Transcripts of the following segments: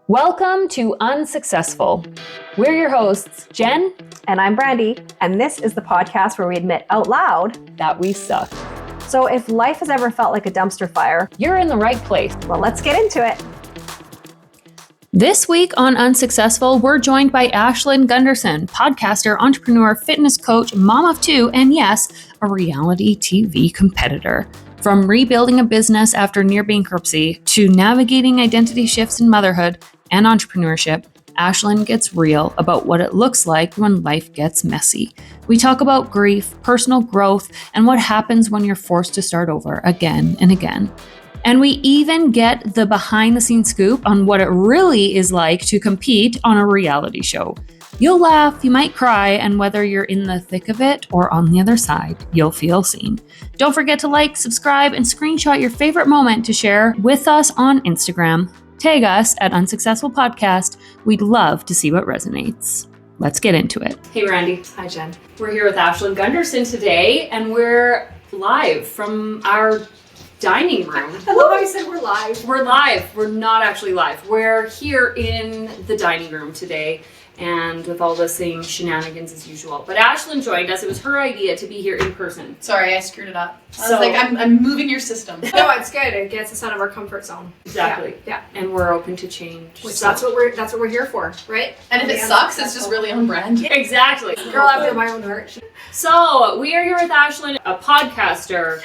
Welcome to Unsuccessful. We're your hosts, Jen. And I'm Brandy, and this is the podcast where we admit out loud that we suck. So if life has ever felt like a dumpster fire, you're in the right place. Well, let's get into it. This week on Unsuccessful, we're joined by Ashlyn Gunderson, podcaster, entrepreneur, fitness coach, mom of two, and yes, a reality TV competitor. From rebuilding a business after near bankruptcy to navigating identity shifts in motherhood and entrepreneurship, Ashlyn gets real about what it looks like when life gets messy. We talk about grief, personal growth, and what happens when you're forced to start over again and again. And we even get the behind-the-scenes scoop on what it really is like to compete on a reality show. You'll laugh, you might cry, and whether you're in the thick of it or on the other side, you'll feel seen. Don't forget to like, subscribe, and screenshot your favorite moment to share with us on Instagram. Tag us at Unsuccessful Podcast. We'd love to see what resonates. Let's get into it. Hey, Randy. Hi, Jen. We're here with Ashlyn Gunderson today, and we're live from our dining room. I love how you said we're live. We're live. We're not actually live. We're here in the dining room today, and with all the same shenanigans as usual. But Ashlyn joined us. It was her idea to be here in person. Sorry, I screwed it up. I was like, I'm moving your system. No, it's good. It gets us out of our comfort zone. Exactly. Yeah. And we're open to change. Which that's what we're here for, right? And if it sucks, it's just really on brand. Exactly. Girl after my own heart. So we are here with Ashlyn, a podcaster.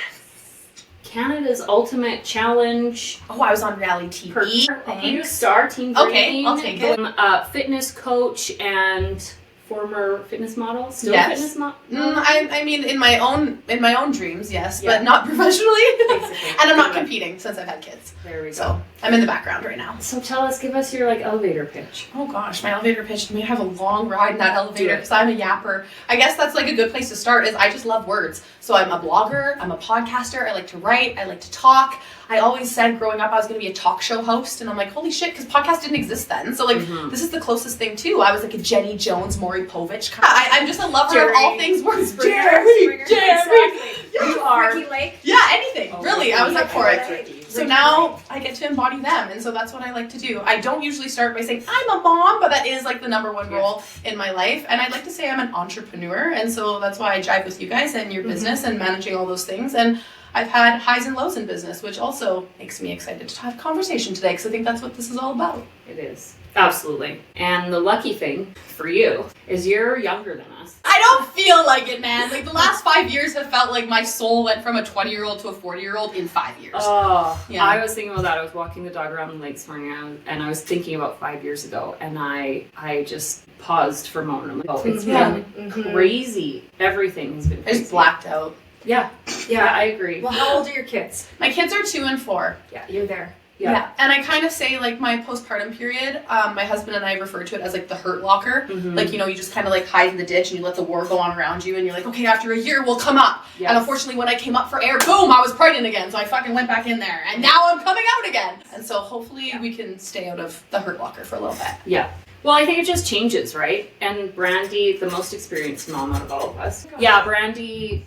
Canada's Ultimate Challenge. Oh, I was on reality TV. You star, Team Okay, I'll take it. Fitness coach and former fitness model. Still yes. Fitness model. I mean, in my own dreams, yes, Yeah. but not professionally. Basically. And I'm not competing since I've had kids. There we go. So I'm in the background right now. So give us your elevator pitch. Oh gosh, my elevator pitch. May have a long ride in that elevator Do it. because I'm a yapper. I guess that's like a good place to start. Is I just love words. So I'm a blogger. I'm a podcaster. I like to write. I like to talk. I always said growing up I was going to be a talk show host, and I'm like, holy shit, because podcast didn't exist then. So this is the closest thing too. I was like a Jenny Jones, Maury Povich kind of. I'm just a lover of all things words. Jerry. Exactly. You are. Ricky Lake. Yeah, anything. Oh, really, I was up for it. Ricky. So now I get to embody them, and so that's what I like to do. I don't usually start by saying I'm a mom, but that is like the number one role in my life. And I'd like to say I'm an entrepreneur, and so that's why I jive with you guys and your business and managing all those things. And I've had highs and lows in business, which also makes me excited to have a conversation today, because I think that's what this is all about. It is. Absolutely. And the lucky thing for you is you're younger than us. I don't feel like it, man. Like the last 5 years have felt like my soul went from a 20-year-old to a 40-year-old in 5 years. Oh, yeah. I was thinking about that. I was walking the dog around the lake this morning, and I was thinking about 5 years ago, and I just paused for a moment. I'm like, oh, it's been crazy. Everything has been I crazy. just blacked out. Yeah, I agree. Well, how old are your kids? My kids are 2 and 4. Yeah, you're there. Yeah, and I kind of say like my postpartum period, my husband and I refer to it as like the hurt locker. Like, you just kind of like hide in the ditch and you let the war go on around you and you're like, okay, after a year we'll come up. Yes. And unfortunately when I came up for air, boom, I was pregnant again. So I fucking went back in there and now I'm coming out again. And so hopefully we can stay out of the hurt locker for a little bit. Yeah. Well, I think it just changes, right? And Brandy, the most experienced mom out of all of us. Yeah, Brandy,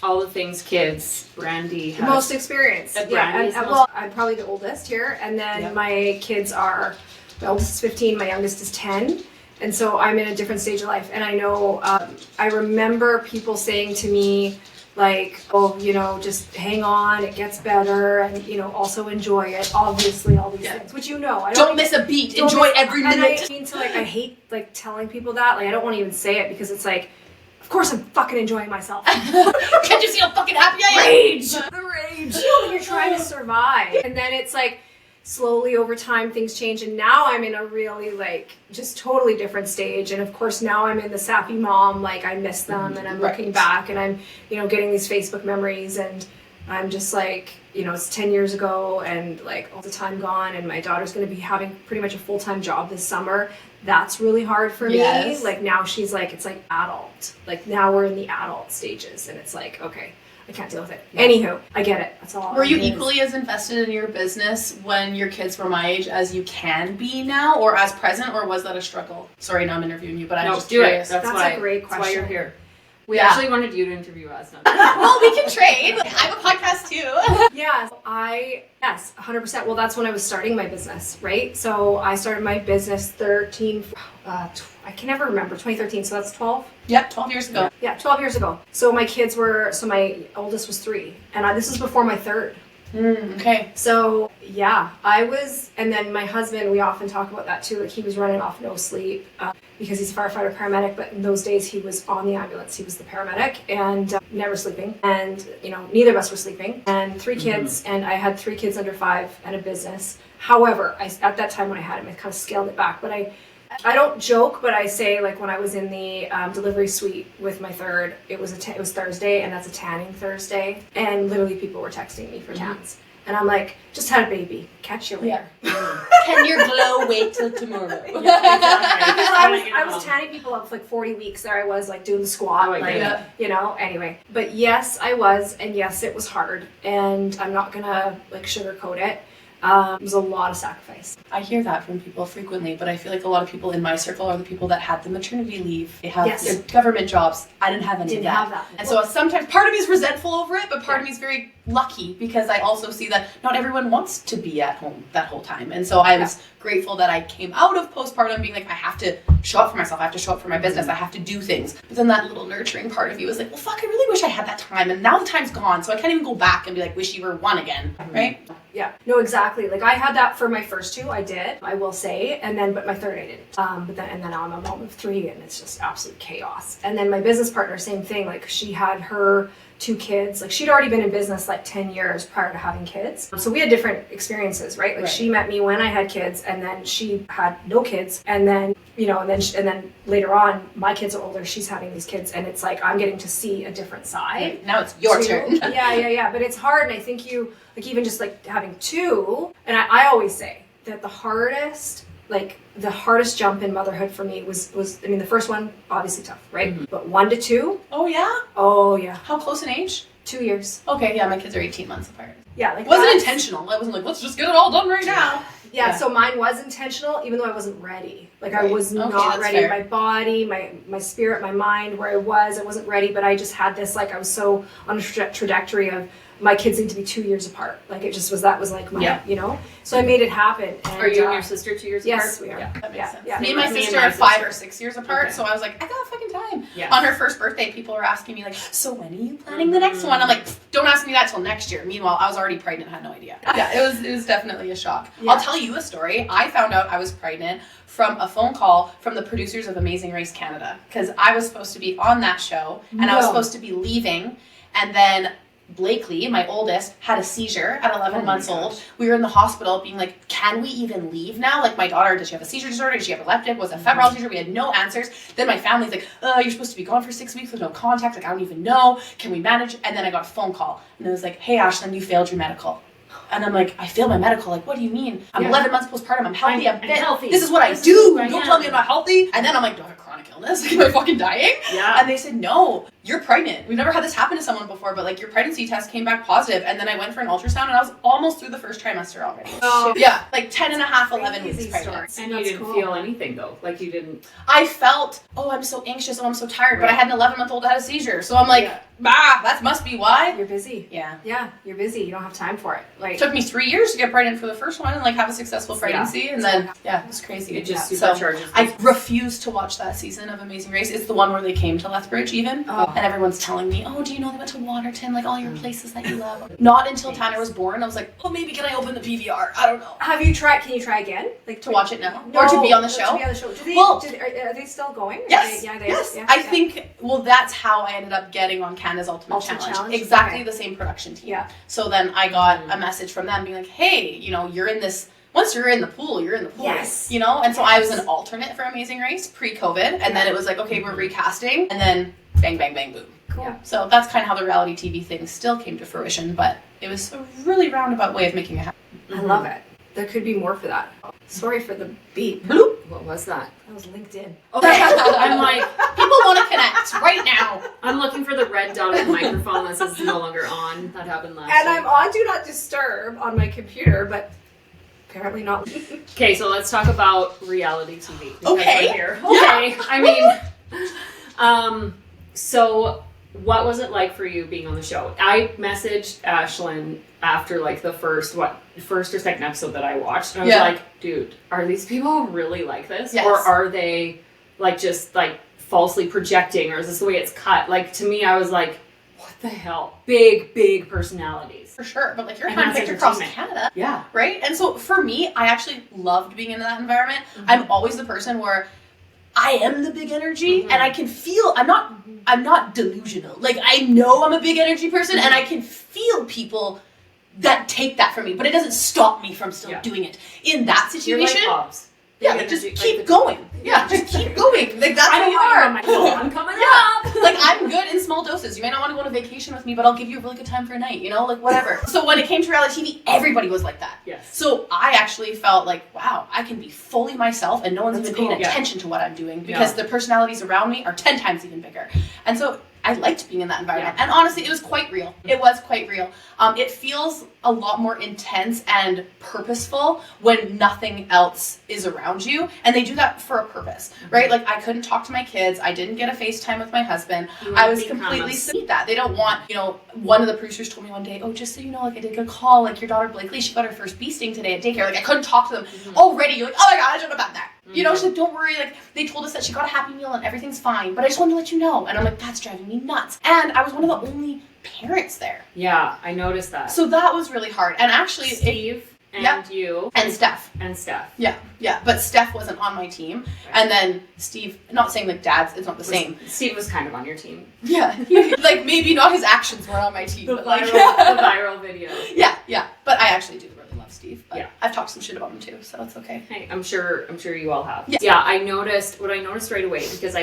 all the things kids, Brandy has. Most experienced. Well, I'm probably the oldest here, and then my kids are, my oldest is 15, my youngest is 10, and so I'm in a different stage of life. And I know, I remember people saying to me, like, oh, just hang on, it gets better, and, also enjoy it, obviously, all these things, which I don't miss a beat, enjoy every minute. And I hate, telling people that, I don't want to even say it, because it's like, of course I'm fucking enjoying myself. Can't you see how fucking happy I am? Rage! The rage! You're trying to survive. And then it's like, slowly over time things change, and now I'm in a really just totally different stage. And of course now I'm in the sappy mom, I miss them, and I'm looking back and I'm getting these Facebook memories, and I'm just it's 10 years ago, and all the time gone, and my daughter's going to be having pretty much a full-time job this summer. That's really hard for me. Now she's it's adult, now we're in the adult stages, and it's okay, I can't deal with it. Yeah. Anywho, I get it. That's all. Were you equally as invested in your business when your kids were my age as you can be now, or as present, or was that a struggle? Sorry, now I'm interviewing you, but I'm just curious. That's a great question. That's why you're here. We actually wanted you to interview us. Well, we can trade. I have a podcast too. Yes, 100%. Well, that's when I was starting my business, right? So I started my business I can never remember, 2013, so that's 12? Yep, 12 years ago. Yeah, 12 years ago. So my oldest was 3, and this was before my third. Okay. So yeah, and then my husband, we often talk about that too, like he was running off no sleep because he's a firefighter paramedic, but in those days he was on the ambulance, he was the paramedic, and never sleeping, and neither of us were sleeping, and 3 kids, and I had 3 kids under 5 and a business. However, at that time when I had him, I kind of scaled it back, but I don't joke, but I say, like, when I was in the delivery suite with my third, it was Thursday, and that's a tanning Thursday, and literally people were texting me for tans. And I'm like, just had a baby. Catch you later. Yeah. Can your glow wait till tomorrow? Because I was tanning people up for like 40 weeks. There I was, like, doing the squat, anyway. But yes, I was, and yes, it was hard. And I'm not gonna, like, sugarcoat it. It was a lot of sacrifice. I hear that from people frequently, but I feel like a lot of people in my circle are the people that had the maternity leave. They have their government jobs. I didn't have any of that. And so sometimes part of me is resentful over it, but part of me is very lucky because I also see that not everyone wants to be at home that whole time. And so I was grateful that I came out of postpartum being like, I have to show up for myself. I have to show up for my business. I have to do things. But then that little nurturing part of you was like, well, fuck, I really wish I had that time. And now the time's gone. So I can't even go back and be like, wish you were 1 again. Right? Yeah, no, exactly. Like I had that for my first 2, I did, I will say, but my third I didn't. But then now I'm a mom of 3, and it's just absolute chaos. And then my business partner, same thing. Like she had her 2 kids. Like she'd already been in business like 10 years prior to having kids. So we had different experiences, right? Like she met me when I had kids, and then she had no kids, and then and then later on, my kids are older. She's having these kids, and it's like I'm getting to see a different side. Now it's your turn. Yeah. But it's hard, and I think even just like having 2, and I always say that the hardest jump in motherhood for me was the first one obviously tough, right? Mm-hmm. But 1 to 2. Oh yeah. How close in age? 2 years. Okay, yeah, my kids are 18 months apart. Yeah, like it wasn't intentional. I wasn't like, let's just get it all done right now. Yeah, so mine was intentional, even though I wasn't ready. Like I was not ready. Fair. My body, my spirit, my mind, where I wasn't ready. But I just had this, like, I was so on a trajectory of my kids need to be 2 years apart. Like it just was, that was like my, So I made it happen. And, are you and your sister 2 years apart? Yes, we are. Yeah, that makes sense. Yeah. Me and my sister are 5 or 6 years apart. Okay. So I was like, I got fucking time. Yeah. On her first birthday, people were asking me like, so when are you planning the next one? I'm like, don't ask me that till next year. Meanwhile, I was already pregnant, had no idea. Yeah, it was definitely a shock. Yeah. I'll tell you a story. I found out I was pregnant from a phone call from the producers of Amazing Race Canada, because I was supposed to be on that show and I was supposed to be leaving, and then Blakely, my oldest, had a seizure at 11 months old. We were in the hospital being like, can we even leave now? Like, my daughter, did she have a seizure disorder? Did she have epileptic? Was it a febrile seizure? We had no answers. Then my family's like, you're supposed to be gone for 6 weeks with no contact. Like, I don't even know. Can we manage? And then I got a phone call. And it was like, hey, Ashlyn, you failed your medical. And I'm like, I failed my medical. Like, what do you mean? I'm 11 months postpartum. I'm healthy. I'm fit. Healthy. This is what I do. Don't tell me I'm not healthy. And then I'm like, do I have a chronic illness? Like, am I fucking dying? Yeah. And they said, no, you're pregnant. We've never had this happen to someone before, but like your pregnancy test came back positive. And then I went for an ultrasound, and I was almost through the first trimester already. Oh. Yeah. Like 10 and a half, 11 weeks pregnant. And you didn't feel anything though? Like you didn't? I felt, I'm so anxious. I'm so tired. Right. But I had an 11-month-old that had a seizure. So I'm like, that must be why. You're busy. Yeah. Yeah, you're busy. You don't have time for it. Like, it took me 3 years to get pregnant for the first one and like have a successful pregnancy. And then, it was crazy. It just supercharges. I refuse to watch that season of Amazing Race. It's the one where they came to Lethbridge even. Oh. And everyone's telling me, do you know they went to Waterton? Like all your places that you love. Not until Tanner was born, I was like, maybe can I open the PVR? I don't know. Have you tried, can you try again? Like to watch it now? No, or to be on the show? To be on the show. Are they still going? Yes. Yes. Yeah, I think, that's how I ended up getting on Canada's Ultimate Challenge. Exactly the same production team. Yeah. So then I got a message from them being like, hey, you're in this, once you're in the pool, you're in the pool. Yes. And so I was an alternate for Amazing Race pre-COVID, and then it was like, okay, we're recasting, and then bang, bang, bang, boom. Cool. Yeah. So that's kind of how the reality TV thing still came to fruition, but it was a really roundabout way of making it happen. I love it. There could be more for that. Sorry for the beep. Bloop. What was that? That was LinkedIn. Okay. I'm like, people want to connect right now. I'm looking for the red dot on the microphone that says no longer on. That happened last And time. I'm on Do Not Disturb on my computer, but apparently not. Okay, so let's talk about reality TV. Okay. We're here. Okay. I mean, So what was it like for you being on the show? I messaged Ashlyn after like the first or second episode that I watched. And I was like, dude, are these people really like this? Yes. Or are they like just like falsely projecting, or is this the way it's cut? Like, to me, I was like, what the hell? Big personalities. For sure. But like, you're And handpicked that's across entertainment. Canada. Yeah. Right? And so for me, I actually loved being in that environment. I'm always the person where I am the big energy and I can feel, I'm not delusional. Like, I know I'm a big energy person and I can feel people that take that from me, but it doesn't stop me from still doing it. In that situation, You're like Hobbs. yeah, like just keep going. Yeah, just keep going. Like, that's what you are. I'm coming up. Like, I'm good in small doses. You may not want to go on a vacation with me, but I'll give you a really good time for a night, you know, like whatever. So when it came to reality TV, everybody was like that. Yes. So I actually felt like, wow, I can be fully myself and no one's even paying attention to what I'm doing because the personalities around me are 10 times even bigger. And so I liked being in that environment. And honestly, it was quite real. It was quite real. It feels a lot more intense and purposeful when nothing else is around you. And they do that for a purpose, right? Like, I couldn't talk to my kids. I didn't get a FaceTime with my husband. I was completely see that. They don't want, you know, one of the producers told me one day, oh, just so you know, like, I did get a call, like, your daughter Blakely, she got her first bee sting today at daycare. Like, I couldn't talk to them. Already, you're like, oh my God, I should have done that. You know, she's like, don't worry, like, they told us that she got a Happy Meal and everything's fine, but I just wanted to let you know. And I'm like, that's driving me nuts. And I was one of the only parents there. Yeah, I noticed that. So that was really hard. And actually, Steve and you. And Steph. Yeah. But Steph wasn't on my team. Right. And then Steve, not saying like dad's, it's not the same. Steve was kind of on your team. Yeah. Like, maybe not his actions were on my team. The viral video. Yeah. But I actually do really love Steve. But yeah. I've talked some shit about him too, so it's okay. Hey, I'm sure you all have. Yeah. I noticed right away, because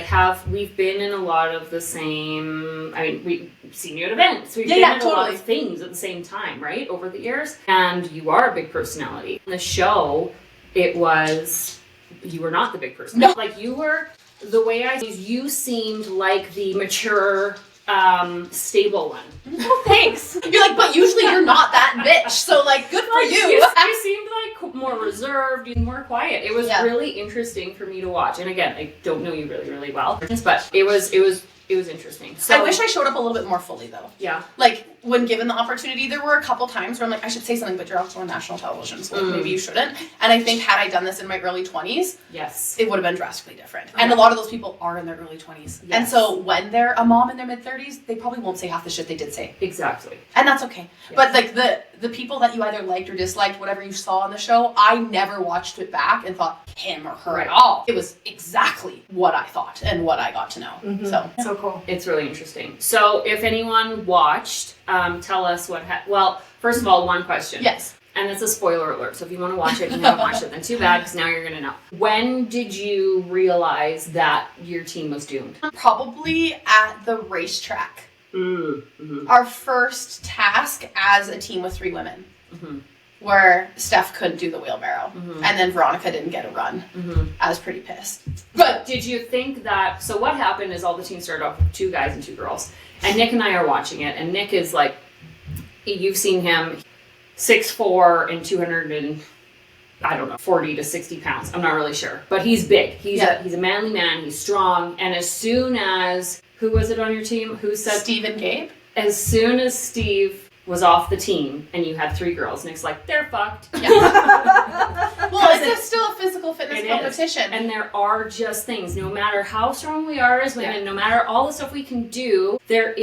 we've been in a lot of the same, I mean, we've seen you at events. We've been in a lot of things at the same time, right? Over the years. And you are a big personality. In the show, you were not the big person. No. Like, you were, the way you seemed like the mature, stable one. Oh, thanks. You're like, but usually you're not that bitch. So, like, good for you. You seemed like more reserved, more quiet. It was really interesting for me to watch. And again, I don't know you really, really well, but it was interesting. So I wish I showed up a little bit more fully, though. Yeah. Like, when given the opportunity, there were a couple times where I'm like, I should say something, but you're also on national television, so like, maybe you shouldn't. And I think had I done this in my early 20s, yes, it would have been drastically different. Okay. And a lot of those people are in their early 20s. Yes. And so when they're a mom in their mid-30s, they probably won't say half the shit they did say. Exactly. And that's okay. Yes. But like the people that you either liked or disliked, whatever you saw on the show, I never watched it back and thought him or her at all. It was exactly what I thought and what I got to know. Mm-hmm. So cool. It's really interesting. So if anyone watched, tell us what well, first of all, one question. Yes. And it's a spoiler alert, so if you want to watch it and you haven't watched it, then too bad, because now you're going to know. When did you realize that your team was doomed? Probably at the racetrack. Mm-hmm. Our first task as a team with 3 women, where Steph couldn't do the wheelbarrow, and then Veronica didn't get a run. I was pretty pissed. But did you think that, so what happened is all the teams started off with 2 guys and 2 girls, and Nick and I are watching it, and Nick is like, you've seen him, 6'4" and 40 to 60 pounds. I'm not really sure, but he's big. He's a manly man. He's strong. And as soon as, who was it on your team? Who said? Steve and Gabe. As soon as Steve was off the team and you had 3 girls, Nick's like, they're fucked. Yeah. Well, it's still a physical fitness competition. And there are just things, no matter how strong we are as women, no matter all the stuff we can do, there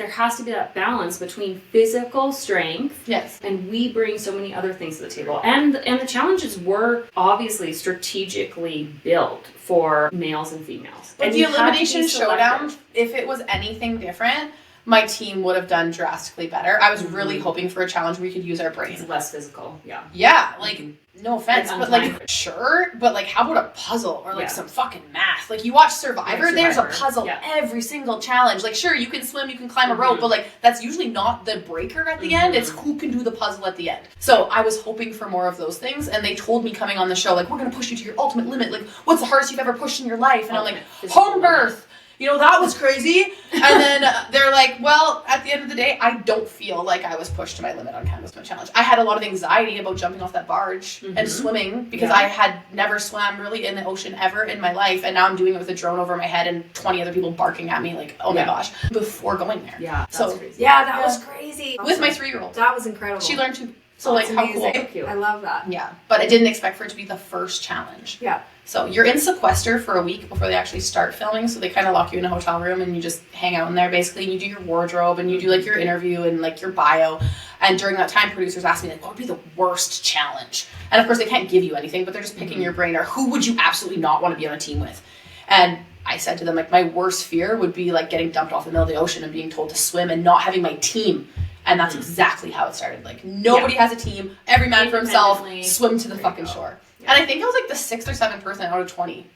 has to be that balance between physical strength. Yes. And we bring so many other things to the table. And the challenges were obviously strategically built for males and females. But and the Elimination Showdown, if it was anything different, my team would have done drastically better. I was really hoping for a challenge where we could use our brains. It's less physical, Yeah, like, no offense, but like, sure, but like, how about a puzzle or like some fucking math? Like, you watch Survivor, there's a puzzle every single challenge. Like, sure, you can swim, you can climb a rope, but like, that's usually not the breaker at the end. It's who can do the puzzle at the end. So I was hoping for more of those things, and they told me coming on the show, like, we're gonna push you to your ultimate limit. Like, what's the hardest you've ever pushed in your life? And I'm like, home birth. that was crazy. And then they're like, well, at the end of the day, I don't feel like I was pushed to my limit on Canvas Swim Challenge. I had a lot of anxiety about jumping off that barge and swimming because I had never swam really in the ocean ever in my life. And now I'm doing it with a drone over my head and 20 other people barking at me like, oh my gosh, before going there. Yeah. So Crazy. Yeah, that was crazy. With my 3-year-old. That was incredible. She learned too. So That's like, how cool. amazing. I love that. Yeah. But I didn't expect for it to be the first challenge. Yeah. So you're in sequester for a week before they actually start filming. So they kind of lock you in a hotel room and you just hang out in there basically. And you do your wardrobe and you do like your interview and like your bio. And during that time, producers asked me like, what would be the worst challenge? And of course they can't give you anything, but they're just picking your brain or who would you absolutely not want to be on a team with? And I said to them, like, my worst fear would be like getting dumped off the middle of the ocean and being told to swim and not having my team. And that's exactly how it started. Like, nobody has a team. Every man for himself. Swim to the fucking shore. Yeah. And I think I was like the 6th or 7th person out of 20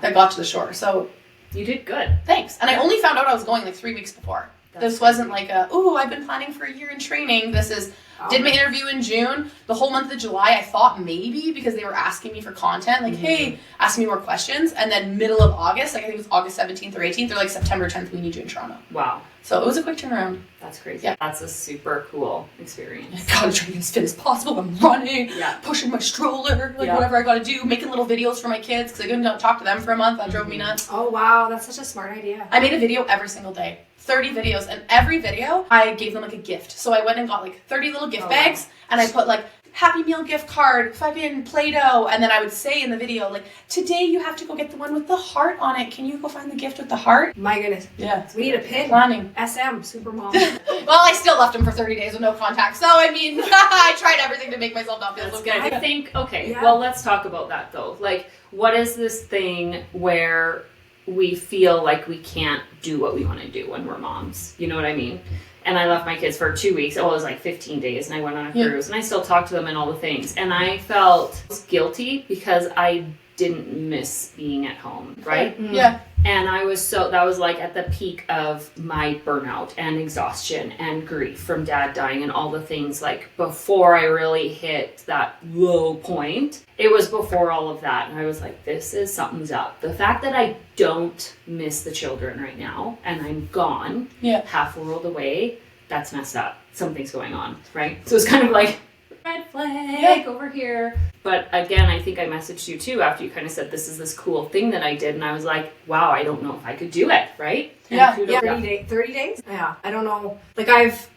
that got to the shore. So you did good. Thanks. And I only found out I was going like 3 weeks before. This wasn't like I've been planning for a year in training. This is, did my interview in June. The whole month of July, I thought maybe because they were asking me for content, like, hey, ask me more questions. And then middle of August, like I think it was August 17th or 18th, they're like, September 10th, we need you in Toronto. Wow. So it was a quick turnaround. That's crazy. Yeah. That's a super cool experience. God, I'm trying to be as fit as possible. I'm running, pushing my stroller, like whatever I got to do, making little videos for my kids because I couldn't talk to them for a month. That drove me nuts. Oh, wow. That's such a smart idea. I made a video every single day. 30 videos, and every video I gave them like a gift. So I went and got like 30 little gift bags, and I put like Happy Meal gift card, fucking Play-Doh, and then I would say in the video like, today you have to go get the one with the heart on it. Can you go find the gift with the heart? My goodness. Yeah. We need a pin. Planning. SM, super mom. Well, I still left him for 30 days with no contact. So I mean, I tried everything to make myself not feel so good. I think, well, let's talk about that though. Like, what is this thing where we feel like we can't do what we want to do when we're moms? You know what I mean? And I left my kids for 2 weeks. Oh, it was like 15 days. And I went on a cruise. And I still talk to them and all the things. And I felt guilty because I didn't miss being at home, right? Yeah. And I was that was like at the peak of my burnout and exhaustion and grief from dad dying and all the things, like before I really hit that low point. It was before all of that. And I was like, something's up. The fact that I don't miss the children right now and I'm gone half a world away, that's messed up. Something's going on, right? So it's kind of like, red flag over here. But again, I think I messaged you too after you kind of said this is this cool thing that I did, and I was like, wow, I don't know if I could do it, right? Yeah. 30 days? Yeah. I don't know. Like I've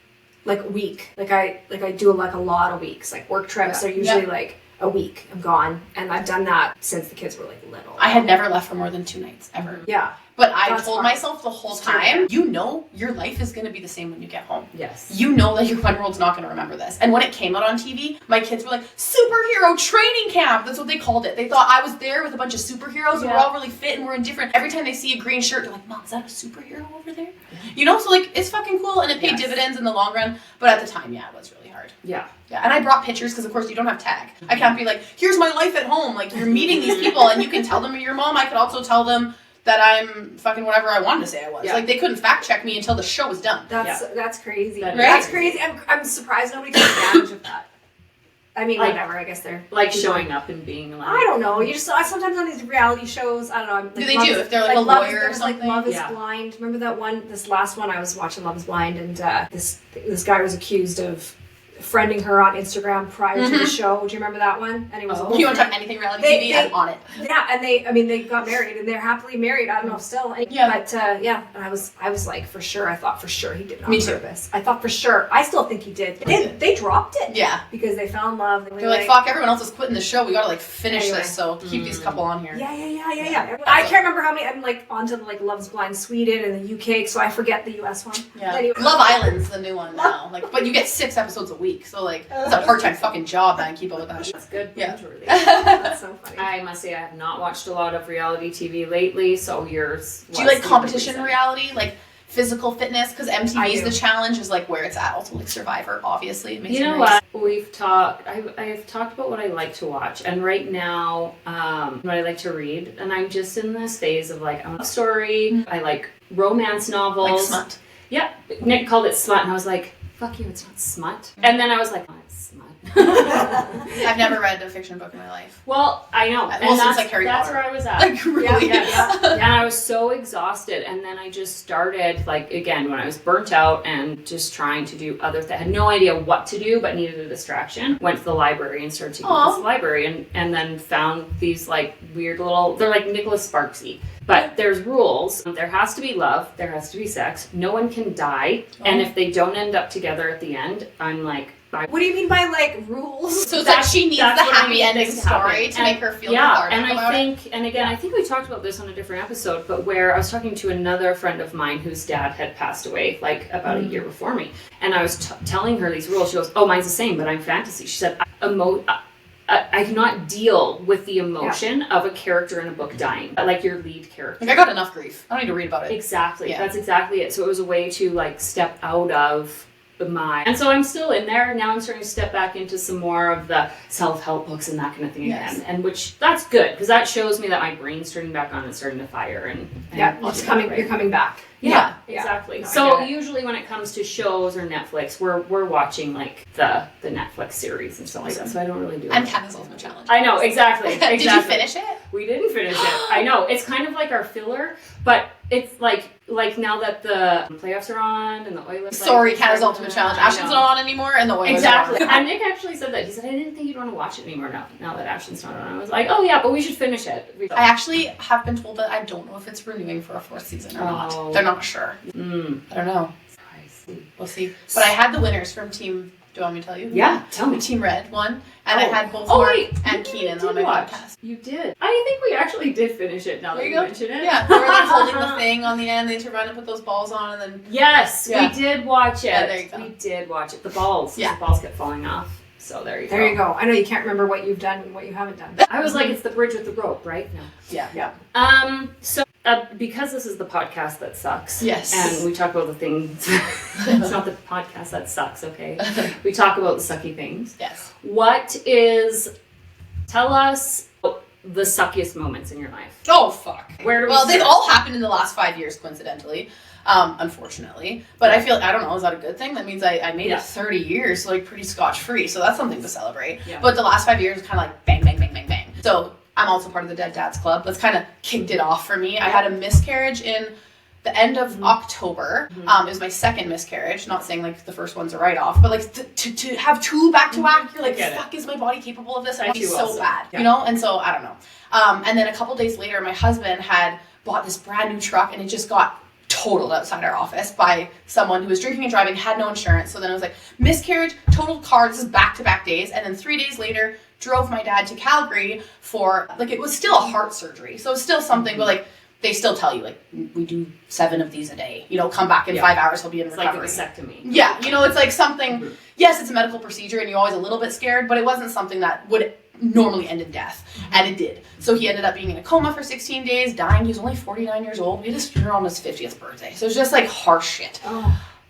like a week. Like I do like a lot of weeks. Like work trips are usually like a week. I'm gone. And I've done that since the kids were like little. I had never left for more than 2 nights ever. Yeah. But I told myself the whole time, your life is going to be the same when you get home. Yes. You know that your 1-year-old's not going to remember this. And when it came out on TV, my kids were like, superhero training camp. That's what they called it. They thought I was there with a bunch of superheroes and we're all really fit and we're indifferent. Every time they see a green shirt, they're like, Mom, is that a superhero over there? You know, so like, it's fucking cool and it paid dividends in the long run. But at the time, it was really hard. Yeah. Yeah, and I brought pictures because, of course, you don't have tag. I can't be like, here's my life at home. Like, you're meeting these people and you can tell them you're your mom. I could also tell them that I'm fucking whatever I wanted to say I was. Yeah. Like, they couldn't fact check me until the show was done. That's crazy. Right? That's crazy. I'm surprised nobody took advantage of that. I mean, like, whatever, I guess they're... Like showing up and being like... I don't know. You just... Sometimes on these reality shows, I don't know. Like, do they do? If they're like a lawyer or something? Like Love is Blind. Remember that one? This last one, I was watching Love is Blind, and this guy was accused of friending her on Instagram prior to the show. Do you remember that one? And it was you want to talk anything reality TV? I'm on it. Yeah, and they got married and they're happily married. I don't know if still. And, but and I was like, for sure. I thought for sure he did not deserve this. I thought for sure. I still think he did. They dropped it. Yeah, because they fell in love. They're like, fuck, everyone else is quitting the show. We gotta like finish this. So keep these couple on here. Yeah. I can't remember how many. I'm like onto the like Love is Blind Sweden and the UK, so I forget the US one. Yeah, anyway. Love Island's the new one now. Like, but you get 6 episodes a week, so like. It's a part-time fucking job that I keep up with that shit. That's good. Yeah. That's so funny. I must say I have not watched a lot of reality TV lately, so yours... Do you like competition reality? Like physical fitness? Because MTV's The Challenge is like where it's at. Also like Survivor, obviously. It makes you know what? I've talked about what I like to watch, and right now, what I like to read, and I'm just in this phase of like, I'm a story, I like romance novels. Like smut. Yeah. Nick called it smut, and I was like, fuck you, it's not smut. And then I was like, oh, it's smut. I've never read a fiction book in my life. Well, I know. Well, And since, that's, like, Harry that's Potter. where I was at. Like, really? Yeah. And I was so exhausted. And then I just started, like, again, when I was burnt out and just trying to do other things. I had no idea what to do, but needed a distraction. Went to the library and started taking this library and then found these, like, weird little, they're like Nicholas Sparksy. But there's rules. There has to be love. There has to be sex. No one can die. And if they don't end up together at the end, I'm like, What do you mean by like rules? So it's like she needs the happy ending things to story happen. to make her feel yeah, cathartic and I about think, and again, I think we talked about this on a different episode, but where I was talking to another friend of mine whose dad had passed away like about a year before me, and I was telling her these rules. She goes, "Oh, mine's the same, but I'm fantasy." She said, I cannot deal with the emotion of a character in a book dying, like your lead character. Like, I got enough grief. I don't need to read about it. Exactly. Yeah. That's exactly it. So it was a way to like step out of and so I'm still in there. Now I'm starting to step back into some more of the self-help books and that kind of thing again. And which, that's good, because that shows me that my brain's turning back on and starting to fire. And it's coming. Right. You're coming back. Yeah, exactly. No, so usually when it comes to shows or Netflix, we're watching like the Netflix series and stuff like that. So I don't really do it. And Canada's Ultimate Challenge. I know, exactly. Did you finish it? We didn't finish it. I know. It's kind of like our filler, but it's like now that the playoffs are on and the Oilers. Sorry, Canada's Ultimate Challenge. Ashlyn's not on anymore and the Oilers exactly. are on. And Nick actually said that. He said, I didn't think you'd want to watch it anymore now that Ashlyn's not on. I was like, oh yeah, but we should finish it. I actually have been told that I don't know if it's renewing for a fourth season or not. They're not sure. I don't know. We'll see. But I had the winners from Team... Do you want me to tell you? Yeah, tell me. Team Red won. And I had both Mark and Keenan on my podcast. You did. I think we actually did finish it now that you mention it. Yeah, they were like holding the thing on the end. They had to run and put those balls on and then... Yes, we did watch it. Yeah, there you go. We did watch it. The balls. Yeah. The balls kept falling off. So there you go. There you go. I know you can't remember what you've done and what you haven't done. I was like, it's the bridge with the rope, right? No. Yeah. So because this is the podcast that sucks. Yes. And we talk about the things. It's not the podcast that sucks, okay? We talk about the sucky things. Yes. Tell us the suckiest moments in your life. Oh, fuck. Where do we Well, they've start? all happened in the last 5 years, coincidentally. Unfortunately. But I feel, I don't know, is that a good thing? That means I made it 30 years, like pretty scotch-free, so that's something to celebrate. Yeah. But the last 5 years is kind of like bang, bang, bang, bang, bang. So I'm also part of the Dead Dads Club. That's kind of kicked it off for me. I had a miscarriage in the end of October. It was my second miscarriage. Not saying like the first one's a write-off, but like to have two back-to-back, you're like, fuck, is my body capable of this? I'd be so bad, you know? And so, I don't know. And then a couple days later, my husband had bought this brand new truck and it just got totaled outside our office by someone who was drinking and driving, had no insurance. So then it was like miscarriage, totaled car. This is back-to-back days. And then 3 days later, drove my dad to Calgary for, like, it was still a heart surgery. So it's still something, but like, they still tell you, like, we do 7 of these a day. You know, come back in 5 hours, he'll be in recovery. It's like a vasectomy. Yeah, you know, it's like something, yes, it's a medical procedure and you're always a little bit scared, but it wasn't something that would normally end in death. And it did. So he ended up being in a coma for 16 days, dying. He was only 49 years old. We had his funeral on his 50th birthday. So it was just like harsh shit.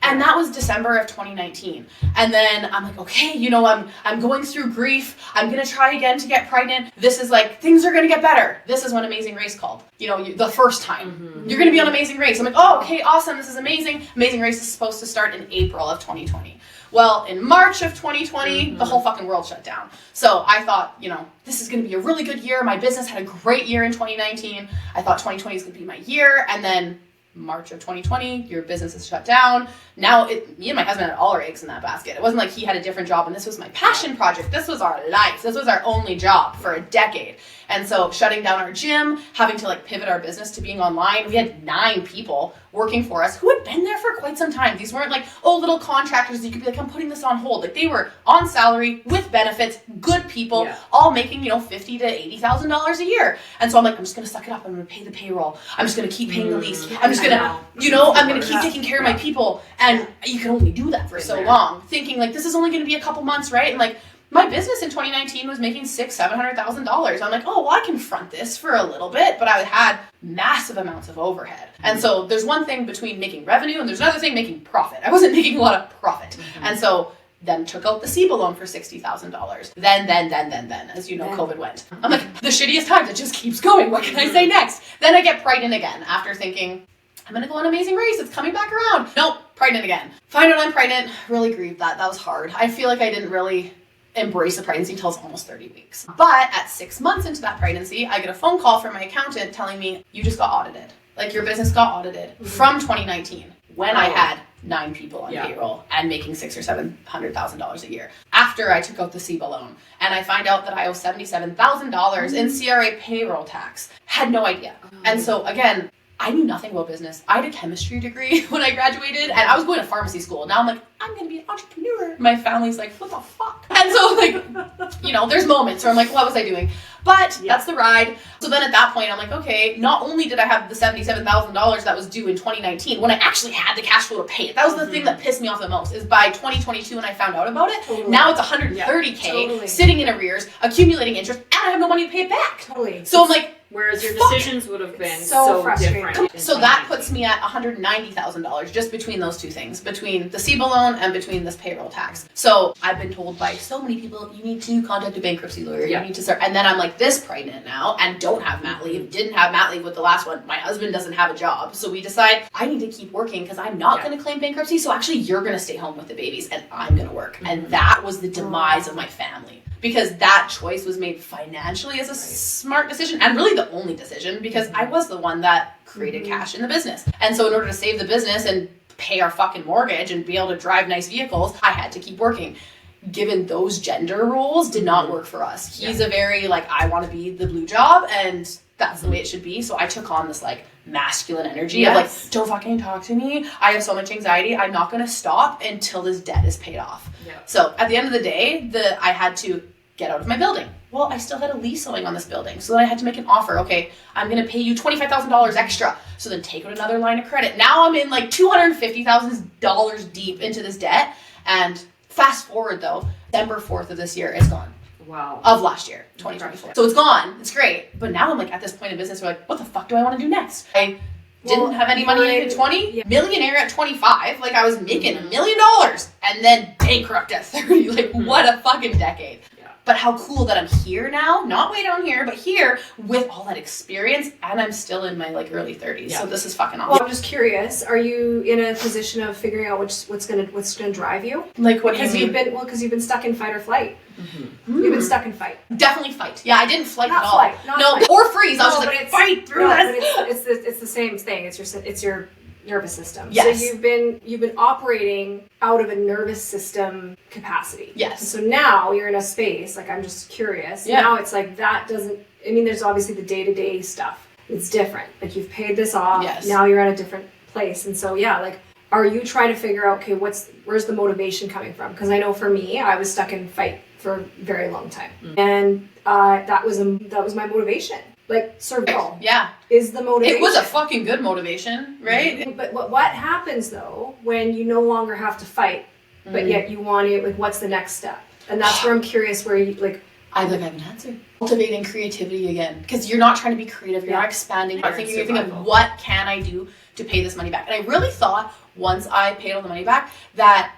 And that was December of 2019. And then I'm like, okay, you know, I'm going through grief. I'm going to try again to get pregnant. This is like, things are going to get better. This is when Amazing Race called. You know, the first time. You're going to be on Amazing Race. I'm like, oh, okay, awesome. This is amazing. Amazing Race is supposed to start in April of 2020. Well, in March of 2020, the whole fucking world shut down. So I thought, you know, this is going to be a really good year. My business had a great year in 2019. I thought 2020 is going to be my year. And then March of 2020, your business is shut down. Now, me and my husband had all our eggs in that basket. It wasn't like he had a different job and this was my passion project. This was our life. This was our only job for a decade. And so shutting down our gym, having to like pivot our business to being online. We had 9 people working for us who had been there for quite some time. These weren't like, oh, little contractors. You could be like, I'm putting this on hold. Like they were on salary with benefits, good people, all making, you know, $50,000 to $80,000 a year. And so I'm like, I'm just going to suck it up. I'm going to pay the payroll. I'm just going to keep paying the lease. I'm just going to, you know, I'm going to keep taking care of my people. And you can only do that for so long, thinking like, this is only going to be a couple months, right? And like, my business in 2019 was making $600,000-$700,000. I'm like, oh, well, I can front this for a little bit, but I had massive amounts of overhead. And so there's one thing between making revenue and there's another thing making profit. I wasn't making a lot of profit. And so then took out the SIBA loan for $60,000. Then, as you know, COVID went. I'm like, the shittiest times, it just keeps going. What can I say next? Then I get pregnant again after thinking, I'm going to go on Amazing Race. It's coming back around. Nope, pregnant again. Find out I'm pregnant. Really grieved that. That was hard. I feel like I didn't really embrace the pregnancy until it's almost 30 weeks. But at 6 months into that pregnancy, I get a phone call from my accountant telling me, you just got audited. Like, your business got audited from 2019 when I had 9 people on payroll and making $600,000 or $700,000 a year. After I took out the SEBA loan and I find out that I owe $77,000 in CRA payroll tax. Had no idea. And so again, I knew nothing about business. I had a chemistry degree when I graduated and I was going to pharmacy school. Now I'm like, I'm going to be an entrepreneur. My family's like, what the fuck? And so like, you know, there's moments where I'm like, what was I doing? But that's the ride. So then at that point, I'm like, okay, not only did I have the $77,000 that was due in 2019, when I actually had the cash flow to pay it. That was the thing that pissed me off the most, is by 2022 when I found out about it, now it's $130K sitting in arrears, accumulating interest, and I have no money to pay it back. So I'm like, whereas your decisions would have been so different. So that puts me at $190,000 just between those two things, between the SEBA loan and between this payroll tax. So I've been told by so many people, you need to contact a bankruptcy lawyer, you need to start. And then I'm like this pregnant now and don't have mat leave, didn't have mat leave with the last one. My husband doesn't have a job. So we decide I need to keep working because I'm not going to claim bankruptcy. So actually you're going to stay home with the babies and I'm going to work. And that was the demise of my family. Because that choice was made financially as a smart decision and really the only decision because I was the one that created cash in the business. And so in order to save the business and pay our fucking mortgage and be able to drive nice vehicles, I had to keep working. Given those gender roles did not work for us. He's a very like, I want to be the blue job and that's the way it should be. So I took on this like masculine energy of like, don't fucking talk to me. I have so much anxiety. I'm not going to stop until this debt is paid off. So at the end of the day, I had to get out of my building. Well, I still had a lease owing on this building. So then I had to make an offer. Okay, I'm going to pay you $25,000 extra. So then take out another line of credit. Now I'm in like $250,000 deep into this debt. And fast forward though, December 4th of this year, it's gone. Wow. Of last year, 2024. So it's gone. It's great. But now I'm like at this point in business where like, what the fuck do I want to do next? I didn't have any money at 20, millionaire at 25. Like I was making $1 million and then bankrupt at 30. Like what a fucking decade. But how cool that I'm here now, not way down here, but here with all that experience, and I'm still in my like early 30s. So this is fucking awesome. Well, I'm just curious. Are you in a position of figuring out what's gonna drive you? Like what do you mean? Because you've been stuck in fight or flight. You've been stuck in fight. Definitely fight. Yeah, I didn't flight not at all. Flight, not no, fight. Or freeze. I was just like fight through this. But it's the same thing. It's your nervous system. Yes. So you've been operating out of a nervous system capacity. Yes. And so now you're in a space, like I'm just curious. Yeah. Now it's like that doesn't, I mean, there's obviously the day-to-day stuff. It's different. Like you've paid this off. Yes. Now you're at a different place. And so like, are you trying to figure out, okay, where's the motivation coming from? Because I know for me, I was stuck in fight for a very long time. And that was my motivation. Like survival is the motivation. It was a fucking good motivation, right? But what happens though when you no longer have to fight, but yet you want to, like, what's the next step? And that's where I'm curious where you like. I have an answer. Cultivating creativity again, because you're not trying to be creative. You're not expanding. You're thinking of what can I do to pay this money back. And I really thought once I paid all the money back that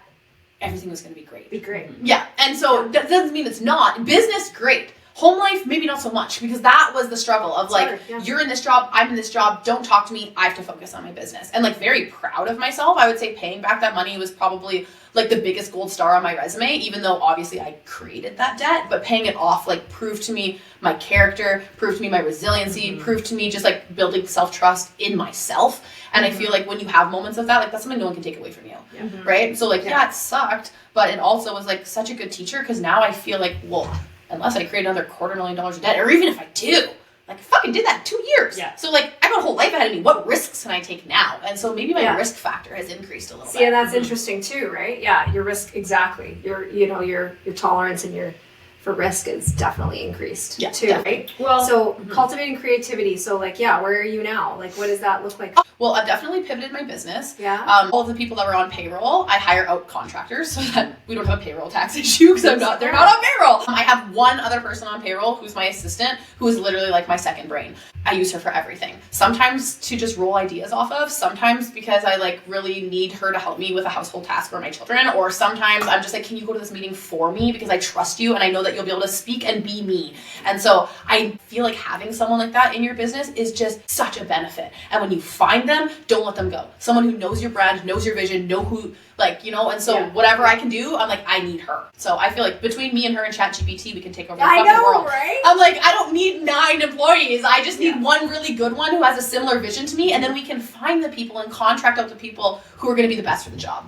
everything was going to be great. Yeah, and so that doesn't mean it's not. Business, great. Home life, maybe not so much, because that was the struggle of like, you're in this job, I'm in this job, don't talk to me, I have to focus on my business. And like very proud of myself. I would say paying back that money was probably like the biggest gold star on my resume, even though obviously I created that debt, but paying it off like proved to me my character, proved to me my resiliency, proved to me just like building self-trust in myself. And I feel like when you have moments of that, like that's something no one can take away from you, right? So like, it sucked, but it also was like such a good teacher because now I feel like, well, unless I create another $250,000 of debt, or even if I do, like I fucking did that in 2 years. Yeah. So like I got a whole life ahead of me. What risks can I take now? And so maybe my risk factor has increased a little bit. Yeah, that's interesting too, right? Yeah, your risk exactly. Your tolerance and your for risk is definitely increased too, right? Well, so cultivating creativity. So like, where are you now? Like, what does that look like? Well, I've definitely pivoted my business. Yeah. All of the people that were on payroll, I hire out contractors so that we don't have a payroll tax issue because they're not on payroll. I have one other person on payroll who's my assistant, who is literally like my second brain. I use her for everything. Sometimes to just roll ideas off of, sometimes because I like really need her to help me with a household task for my children, or sometimes I'm just like, can you go to this meeting for me because I trust you and I know that that you'll be able to speak and be me. And so I feel like having someone like that in your business is just such a benefit. And when you find them, don't let them go. Someone who knows your brand, knows your vision, know who, like, you know, and so whatever I can do, I'm like, I need her. So I feel like between me and her and ChatGPT, we can take over the fucking world. Right? I'm like, I don't need 9 employees. I just need one really good one who has a similar vision to me, and then we can find the people and contract out the people who are going to be the best for the job.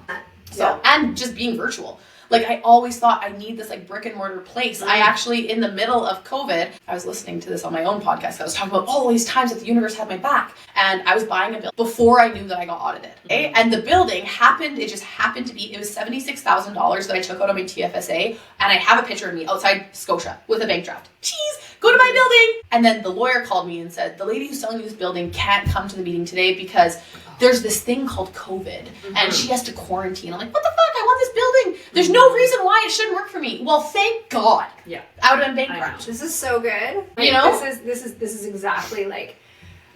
So, and just being virtual. Like, I always thought I need this like brick and mortar place. I actually, in the middle of COVID, I was listening to this on my own podcast. I was talking about all these times that the universe had my back. And I was buying a building before I knew that I got audited. Okay? And the building happened, it just happened to be, it was $76,000 that I took out of my TFSA. And I have a picture of me outside Scotia with a bank draft. Jeez, go to my building. And then the lawyer called me and said, the lady who's selling you this building can't come to the meeting today because there's this thing called COVID and she has to quarantine. I'm like, what the fuck? I want this building. There's no reason why it shouldn't work for me. Well, thank God. Yeah. I would have been bankrupt. This is so good. You know? This is exactly like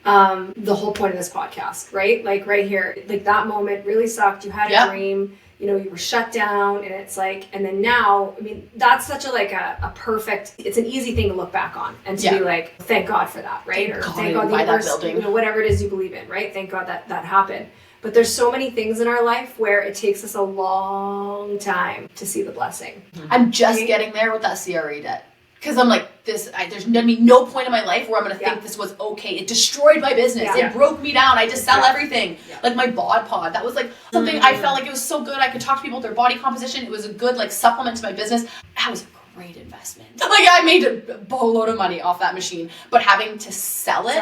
the whole point of this podcast, right? Like right here, like that moment really sucked. You had a dream, you know, you were shut down, and it's like, and then now, I mean, that's such a like a perfect, it's an easy thing to look back on and to be like, thank God for that, right? Thank God the universe, you know, whatever it is you believe in, right? Thank God that happened. But there's so many things in our life where it takes us a long time to see the blessing. I'm just getting there with that CRA debt. Because I'm like, there's gonna be no point in my life where I'm gonna think this was okay. It destroyed my business. It broke me down. I just sell everything. Like my bod pod. That was like something I felt like it was so good. I could talk to people with their body composition. It was a good like supplement to my business. That was a great investment. Like I made a boatload of money off that machine, but having to sell it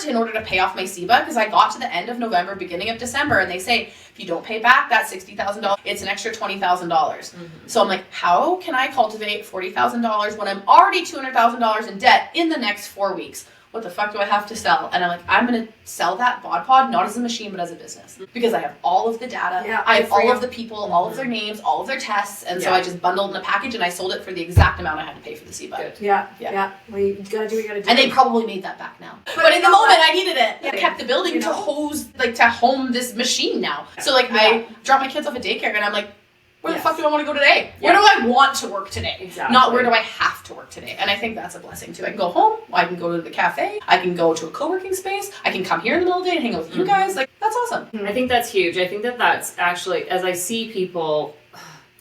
in order to pay off my SEBA, because I got to the end of November, beginning of December, and they say, if you don't pay back that $60,000, it's an extra $20,000. So I'm like, how can I cultivate $40,000 when I'm already $200,000 in debt in the next 4 weeks? What the fuck do I have to sell? And I'm like, I'm going to sell that bod pod, not as a machine, but as a business. Because I have all of the data. I have all of the people, all of their names, all of their tests. And so I just bundled in a package and I sold it for the exact amount I had to pay for the SEBA. Good. Yeah. Well, you gotta do what you gotta do. And they probably made that back now. But in the moment, I needed it. I kept the building to home this machine now. So like, I drop my kids off at daycare and I'm like, where the fuck do I want to go today? Where do I want to work today? Exactly. Not where do I have to work today? And I think that's a blessing too. I can go home, I can go to the cafe, I can go to a co-working space, I can come here in the middle of the day and hang out with you guys. Like, that's awesome. I think that's huge. I think that's actually, as I see people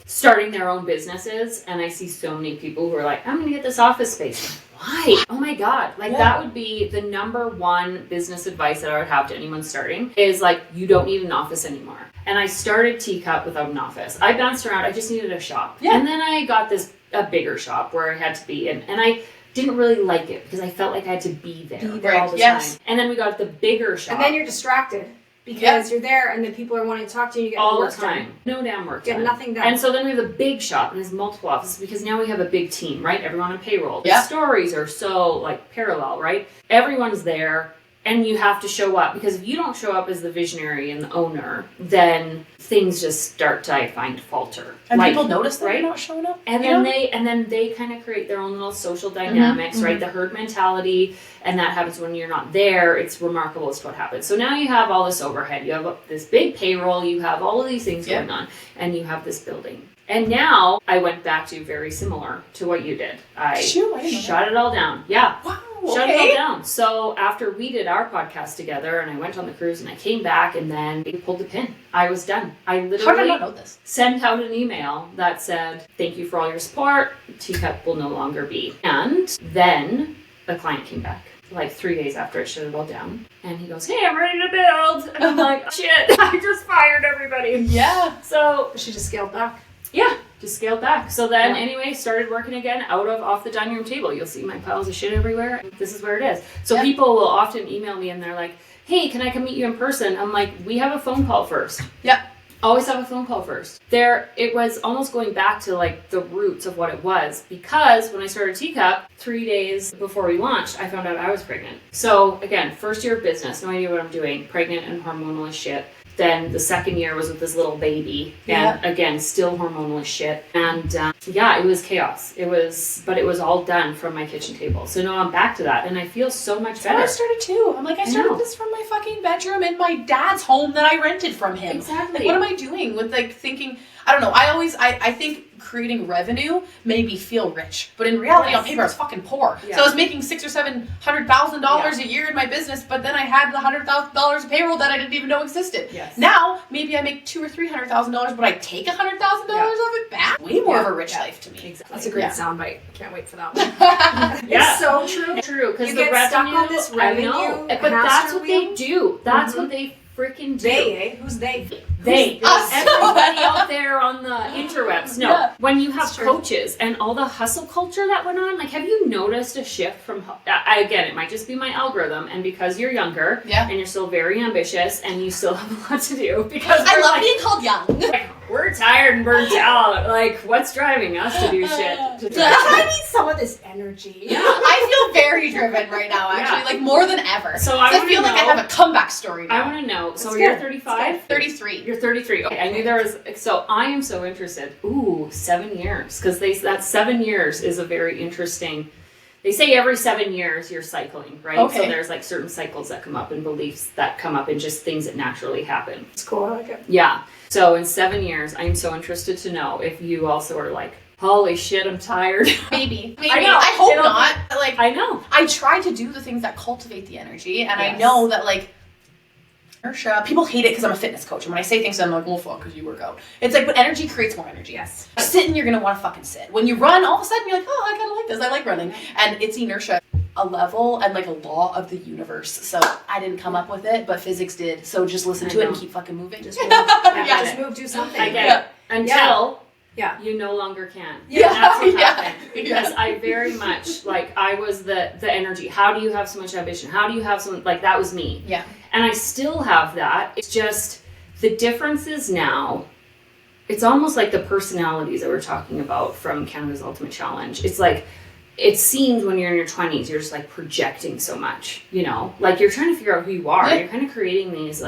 starting their own businesses, and I see so many people who are like, I'm going to get this office space. Why? Oh my God. Like that would be the number one business advice that I would have to anyone starting is like, you don't need an office anymore. And I started Teacup without an office. I bounced around. I just needed a shop. Yeah. And then I got a bigger shop where I had to be. And I didn't really like it because I felt like I had to be there all the time. And then we got the bigger shop. And then you're distracted. Because you're there and then people are wanting to talk to you, you get all the time. Done. No damn work done. Get nothing done. And so then we have a big shop and there's multiple offices because now we have a big team, right? Everyone on payroll. The stories are so like parallel, right? Everyone's there and you have to show up because if you don't show up as the visionary and the owner, then things just start to, I find, falter. And people notice that you're not showing up. And then they kind of create their own little social dynamics, right? The herd mentality, and that happens when you're not there. It's remarkable as to what happens. So now you have all this overhead. You have this big payroll. You have all of these things going on, and you have this building. And now I went back to very similar to what you did. I shut it all down. Yeah. Wow. Shut it all down. So after we did our podcast together and I went on the cruise and I came back and then we pulled the pin. I was done. I literally sent out an email that said, thank you for all your support. Teacup will no longer be. And then a client came back like 3 days after I shut it all down. And he goes, hey, I'm ready to build. And I'm like, shit, I just fired everybody. Yeah. So she just scaled back. Yeah, just scaled back. So then anyway, started working again off the dining room table. You'll see my piles of shit everywhere. This is where it is. So people will often email me and they're like, hey, can I come meet you in person? I'm like, we have a phone call first. Yeah. Always have a phone call first. It was almost going back to like the roots of what it was because when I started Teacup, 3 days before we launched, I found out I was pregnant. So again, first year of business, no idea what I'm doing, pregnant and hormonal as shit. Then the second year was with this little baby, and again, still hormonal as shit. And it was chaos. But it was all done from my kitchen table. So now I'm back to that, and I feel so much better. I started too. I'm like, I started this from my fucking bedroom in my dad's home that I rented from him. Exactly. Like, what am I doing with like thinking? I don't know. I think creating revenue made me feel rich. But in reality, on paper, I was fucking poor. Yeah. So I was making $600,000 or $700,000 a year in my business, but then I had the $100,000 of payroll that I didn't even know existed. Yes. Now, maybe I make $200,000 or $300,000, but I take $100,000 of it back. Way more of a rich life to me. Exactly. That's a great soundbite. I can't wait for that one. Yeah. It's so true. True, because You the get revenue, stuck on this revenue I know, but hamster that's what wheel. they do. That's what they freaking do. They, Who's they? They, Us. everybody out there on the interwebs. No, Yeah. when you have It's true. coaches and all the hustle culture that went on, like, have you noticed a shift from? Again, it might just be my algorithm, and because you're younger, and you're still very ambitious, and you still have a lot to do. Because I we're love like, being called young. we're tired and burnt out. Like, what's driving us to do shit? I need some of this energy. I feel very driven right now, actually, Yeah. like more than ever. So I I feel like I know- have a comeback story now. I want to know. So That's you're good. 35. 33. You're 33. Okay, I knew there was. So I am so interested. Ooh, 7 years, because that 7 years is a very interesting. They say every 7 years you're cycling, right? Okay. So there's like certain cycles that come up and beliefs that come up and just things that naturally happen. It's cool. I like it. Yeah. So in 7 years, I am so interested to know if you also are like, holy shit, I'm tired. Maybe. I know. I hope It'll not. Like, I know. I try to do the things that cultivate the energy, and I Yes. know that, like, inertia, people hate it because I'm a fitness coach, and when I say things, I'm like, well, fuck, because you work out. It's like, but energy creates more energy. Yes. Sitting, you're going to want to fucking sit. When you run, all of a sudden, you're like, oh, I kind of like this. I like running. And it's inertia. A level and like a law of the universe. So I didn't come up with it, but physics did. So just listen to it and keep fucking moving. Just move. Yeah. Just move. Do something. I get it. Until Yeah. you no longer can. Yeah. And that's what Yeah. happened. Because I very much, like, I was the energy. How do you have so much ambition? How do you have so much, like, that was me. Yeah. And I still have that. It's just, the difference is now, it's almost like the personalities that we're talking about from Canada's Ultimate Challenge. It's like, it seems when you're in your 20s, you're just like projecting so much, you know? Like, you're trying to figure out who you are. Yeah. You're kind of creating these,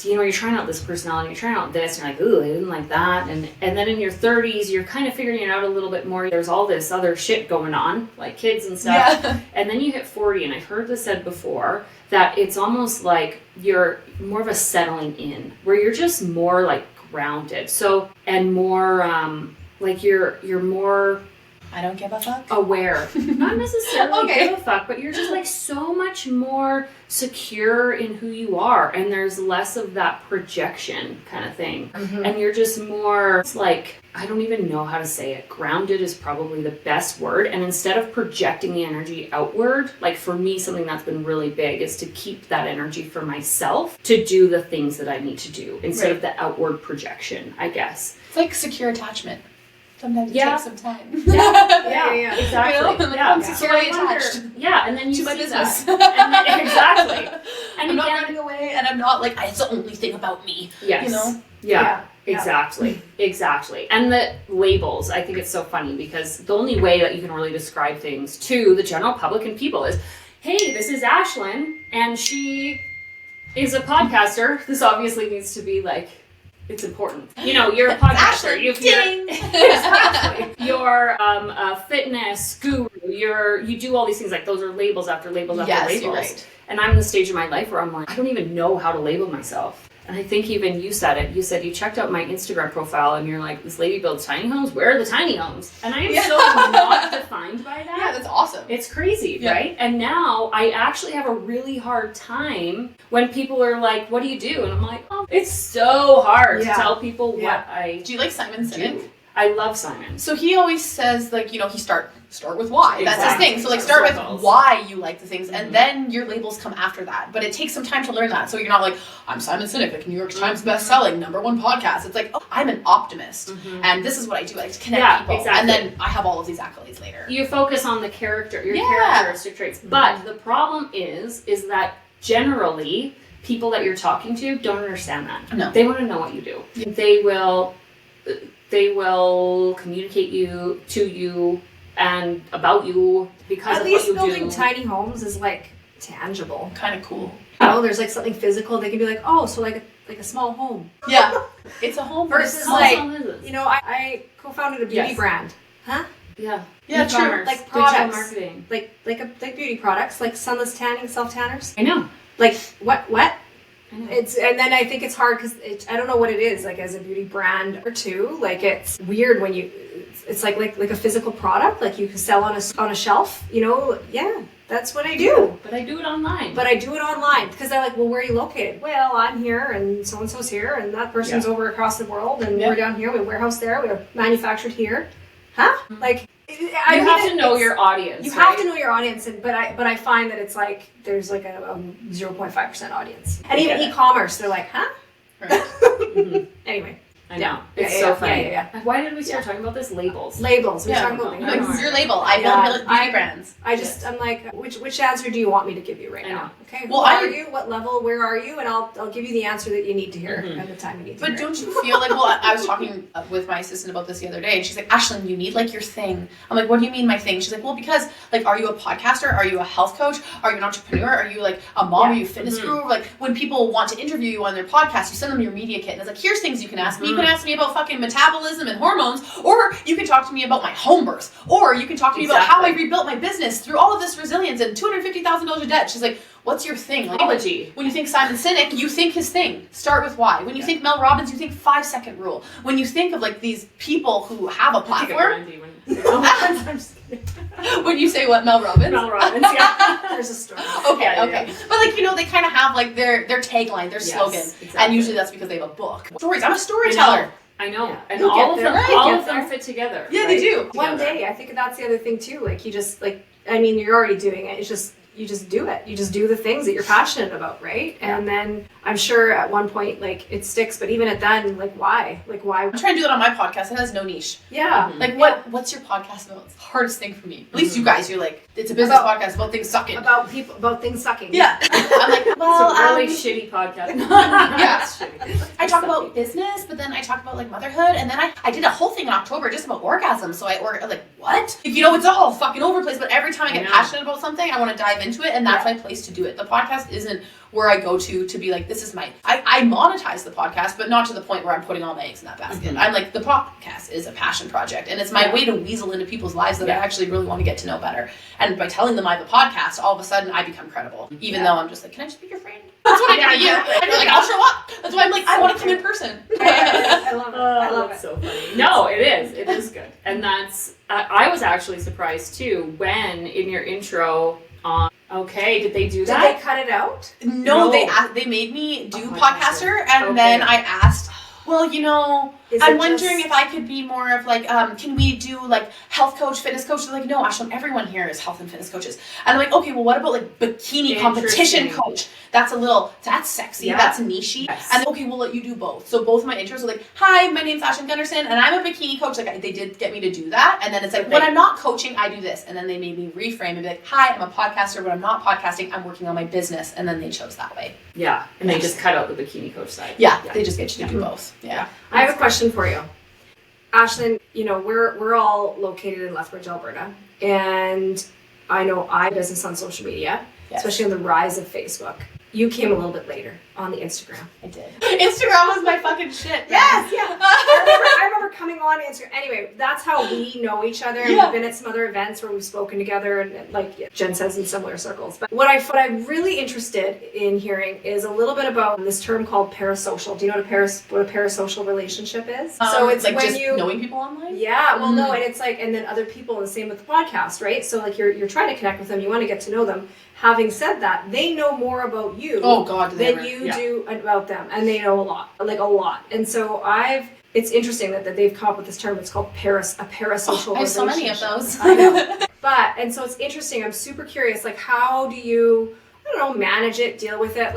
you know, you're trying out this personality, you're trying out this, and you're like, ooh, I didn't like that. And then in your 30s, you're kind of figuring it out a little bit more. There's all this other shit going on, like kids and stuff. Yeah. And then you hit 40, and I've heard this said before, that it's almost like you're more of a settling in, where you're just more like grounded. So, and more, like you're more I don't give a fuck. aware. Not necessarily Okay. give a fuck, but you're just like so much more secure in who you are, and there's less of that projection kind of thing. And you're just more, it's like, I don't even know how to say it. Grounded is probably the best word. And instead of projecting the energy outward, like for me, something that's been really big is to keep that energy for myself to do the things that I need to do instead of the outward projection, I guess. It's like secure attachment. Sometimes it Yeah. takes some time. Yeah. Exactly. You know, like, yeah. I'm securely So I wonder- attached. Yeah, and then you To my see business. that. And then, exactly. And I'm not again, running away, and I'm not like, it's the only thing about me. yes. You know? Yeah. Yeah. Exactly. And the labels, I think it's so funny because the only way that you can really describe things to the general public and people is, hey, this is Ashlyn, and she is a podcaster. This obviously needs to be like, it's important. You know, you're a podcaster. Ashlyn, You're exactly. You're a fitness guru. You do all these things. Like, those are labels after labels after Yes, labels. you're right. And I'm in the stage of my life where I'm like, I don't even know how to label myself. And I think even you said it. You said you checked out my Instagram profile and you're like, this lady builds tiny homes. Where are the tiny homes? And I am so not defined by that. Yeah, that's awesome. It's crazy, Yeah. right? And now I actually have a really hard time when people are like, what do you do? And I'm like, oh, it's so hard to tell people what I Do you like Simon Sinek? do. I love Simon. So he always says, like, you know, start with why. That's his Exactly. thing. So, like, start with Circles. why you like the things, and then your labels come after that. But it takes some time to learn that. So you're not like, I'm Simon Sinek, like New York Times best-selling, #1 podcast. It's like, oh, I'm an optimist, and this is what I do. I like to connect people. exactly. And then I have all of these accolades later. You focus on the character, your Yeah. characteristic traits. But the problem is that generally people that you're talking to don't understand that. No. They want to know what you do. They will communicate to you and about you because At of least what you building do. tiny homes is like tangible. Kind of cool. You know, there's like something physical. They can be like, oh, so like a small home. Yeah. It's a home Versus small like, home. you know, I co-founded a beauty Yes. brand. Huh? Yeah. Yeah, true. E-commerce, Like digital products. marketing. Like beauty products, like sunless tanning, self tanners. I know. Like what? And then I think it's hard because I don't know what it is, like as a beauty brand or two, like it's weird when it's like a physical product, like you can sell on a shelf, yeah, that's what I do. But I do it online. Because they're like, well, where are you located? Well, I'm here and so-and-so's here and that person's over across the world and we're down here, we have a warehouse there, we're manufactured here. Huh? Like, you have to know your audience. You have to know your audience, but I find that it's like there's like a 0.5% audience, and even e-commerce, they're like, huh? Right. Anyway, I know it's so funny. Yeah. Why did we start talking about this? Labels. We're talking about labels. Your label. I build beauty brands. I'm like, which answer do you want me to give you right now? Okay. Well, are you? What level? Where are you? And I'll give you the answer that you need to hear at the time you need to hear. But don't you feel like, well, I was talking with my assistant about this the other day, and she's like, Ashlyn, you need like your thing. I'm like, what do you mean my thing? She's like, well, because like, are you a podcaster? Are you a health coach? Are you an entrepreneur? Are you like a mom? Are you a fitness guru? Like when people want to interview you on their podcast, you send them your media kit, and it's like, here's things you can ask me. You can ask me about fucking metabolism and hormones, or you can talk to me about my home birth, or you can talk to me about how I rebuilt my business through all of this resilience and $250,000 of debt. She's like, what's your thing? Like, when you think Simon Sinek, you think his thing. Start with why. When you think Mel Robbins, you think 5-second rule. When you think of like these people who have a platform. When you say what, Mel Robbins? Mel Robbins, yeah. There's a story. Okay. But like, they kind of have like their tagline, their slogan. Exactly. And usually that's because they have a book. Stories. I'm a storyteller. I know. Yeah. And all of them fit together. Yeah, they do. One day, I think that's the other thing too. Like you just you're already doing it. It's just, you just do it. You just do the things that you're passionate about, right? Yeah. And then I'm sure at one point, like, it sticks, but even at then, like, why? Like, why? I'm trying to do that on my podcast. It has no niche. Yeah. Like, what's your podcast about? It's the hardest thing for me. At least you guys, you're like, it's a business podcast about things sucking. About things sucking. Yeah. I'm like, well, it's a really shitty podcast. Yeah. I talk about business, but then I talk about, like, motherhood, and then I did a whole thing in October just about orgasm, so I was like, what? It's all fucking over the place, but every time I get passionate about something, I want to dive into it, and that's my place to do it. The podcast isn't where I go to be like, this is I monetize the podcast, but not to the point where I'm putting all my eggs in that basket. I'm like, the podcast is a passion project, and it's my way to weasel into people's lives that I actually really want to get to know better. And by telling them I have a podcast, all of a sudden I become credible, even though I'm just like, can I just be your friend? That's what I do to you. And you're like, I'll show up. That's why I'm like, I want to come in person. I love it. I love it. So funny. No, it is. It is good. And that's, I was actually surprised too when in your intro on, did they do that? Did they cut it out? No. They made me do podcaster, and then I asked, well, I'm wondering if I could be more of like, can we do like health coach, fitness coach? They're like, no, Ashlyn, everyone here is health and fitness coaches. And I'm like, okay, well, what about like bikini competition coach? That's sexy. Yeah. That's nichey. Yes. And okay, we'll let you do both. So both of my intros are like, hi, my name's Ashlyn Gunderson, and I'm a bikini coach. Like they did get me to do that. And then it's like, when I'm not coaching, I do this. And then they made me reframe and be like, hi, I'm a podcaster. When I'm not podcasting, I'm working on my business. And then they chose that way. Yeah. And they just cut out the bikini coach side. Yeah. They just get you to do both. Yeah. I have a question for you. Ashlyn, we're all located in Lethbridge, Alberta, and I know business on social media, especially on the rise of Facebook. You came a little bit later on the Instagram. I did. Instagram was my fucking shit. Yes, yeah. I remember coming on Instagram. Anyway, that's how we know each other. Yeah. We've been at some other events where we've spoken together, and like Jen says, in similar circles. But what I'm really interested in hearing is a little bit about this term called parasocial. Do you know what a parasocial relationship is? So it's like when just knowing people online? Yeah, well, no, and it's like, and then other people, and the same with the podcast, right? So like you're trying to connect with them, you want to get to know them. Having said that, they know more about you than you do about them, and they know a lot. And so it's interesting that they've come up with this term. It's called a parasocial relationship. I have so many of those. I know. And so it's interesting. I'm super curious. Like, how do you, manage it, deal with it?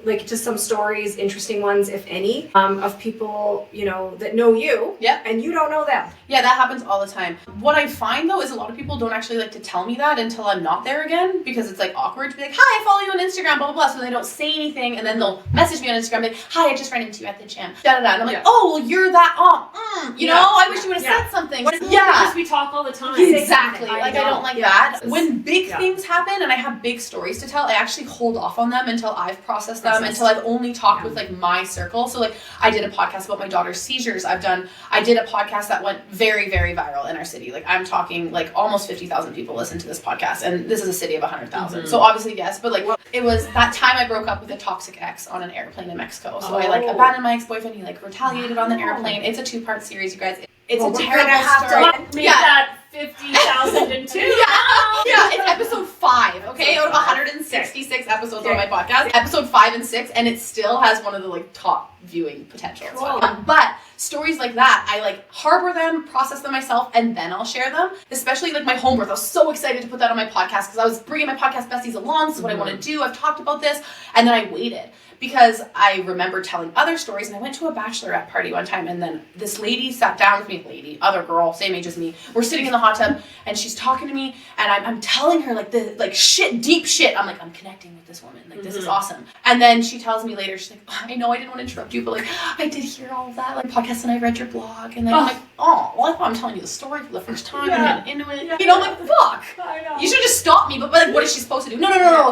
Like just some stories, interesting ones, if any, of people, that know you. Yeah. And you don't know them. Yeah, that happens all the time. What I find though is a lot of people don't actually like to tell me that until I'm not there again, because it's like awkward to be like, hi, I follow you on Instagram, blah, blah, blah. So they don't say anything, and then they'll message me on Instagram like, hi, I just ran into you at the gym. Da, da, da. And I'm like, oh, well, you're that I wish you would have said something. Because we talk all the time. Exactly. I don't like that. When big things happen and I have big stories to to tell, I actually hold off on them until I've processed them, until I've only talked with like my circle. So like I did a podcast about my daughter's seizures. I did a podcast that went very, very viral in our city. Like I'm talking like almost 50,000 people listen to this podcast, and this is a city of 100,000. So obviously yes, but like it was that time I broke up with a toxic ex on an airplane in Mexico. So I like abandoned my ex-boyfriend. He like retaliated on the airplane. It's a 2-part series, you guys. It's a terrible story. Make that 50,002. Yeah, it's episode 5, okay? Out of 166 episodes on my podcast. Episode 5 and 6, and it still has one of the like top viewing potentials. Cool. But stories like that, I like harbor them, process them myself, and then I'll share them. Especially like my home birth. I was so excited to put that on my podcast because I was bringing my podcast besties along. This is what I want to do. I've talked about this. And then I waited because I remember telling other stories, and I went to a bachelorette party one time, and then this lady sat down with me, other girl, same age as me. We're sitting in the hot tub, and she's talking to me, and I'm telling her like the like shit, deep shit. I'm like, I'm connecting with this woman. Like this is awesome. And then she tells me later, she's like, I know I didn't want to interrupt you, but like I did hear all of that like podcast, and I read your blog, and then I'm like, oh, well I thought I'm telling you the story for the first time and getting into it. You know, I'm like, fuck. I know. You should just stop me. But like, what is she supposed to do? No,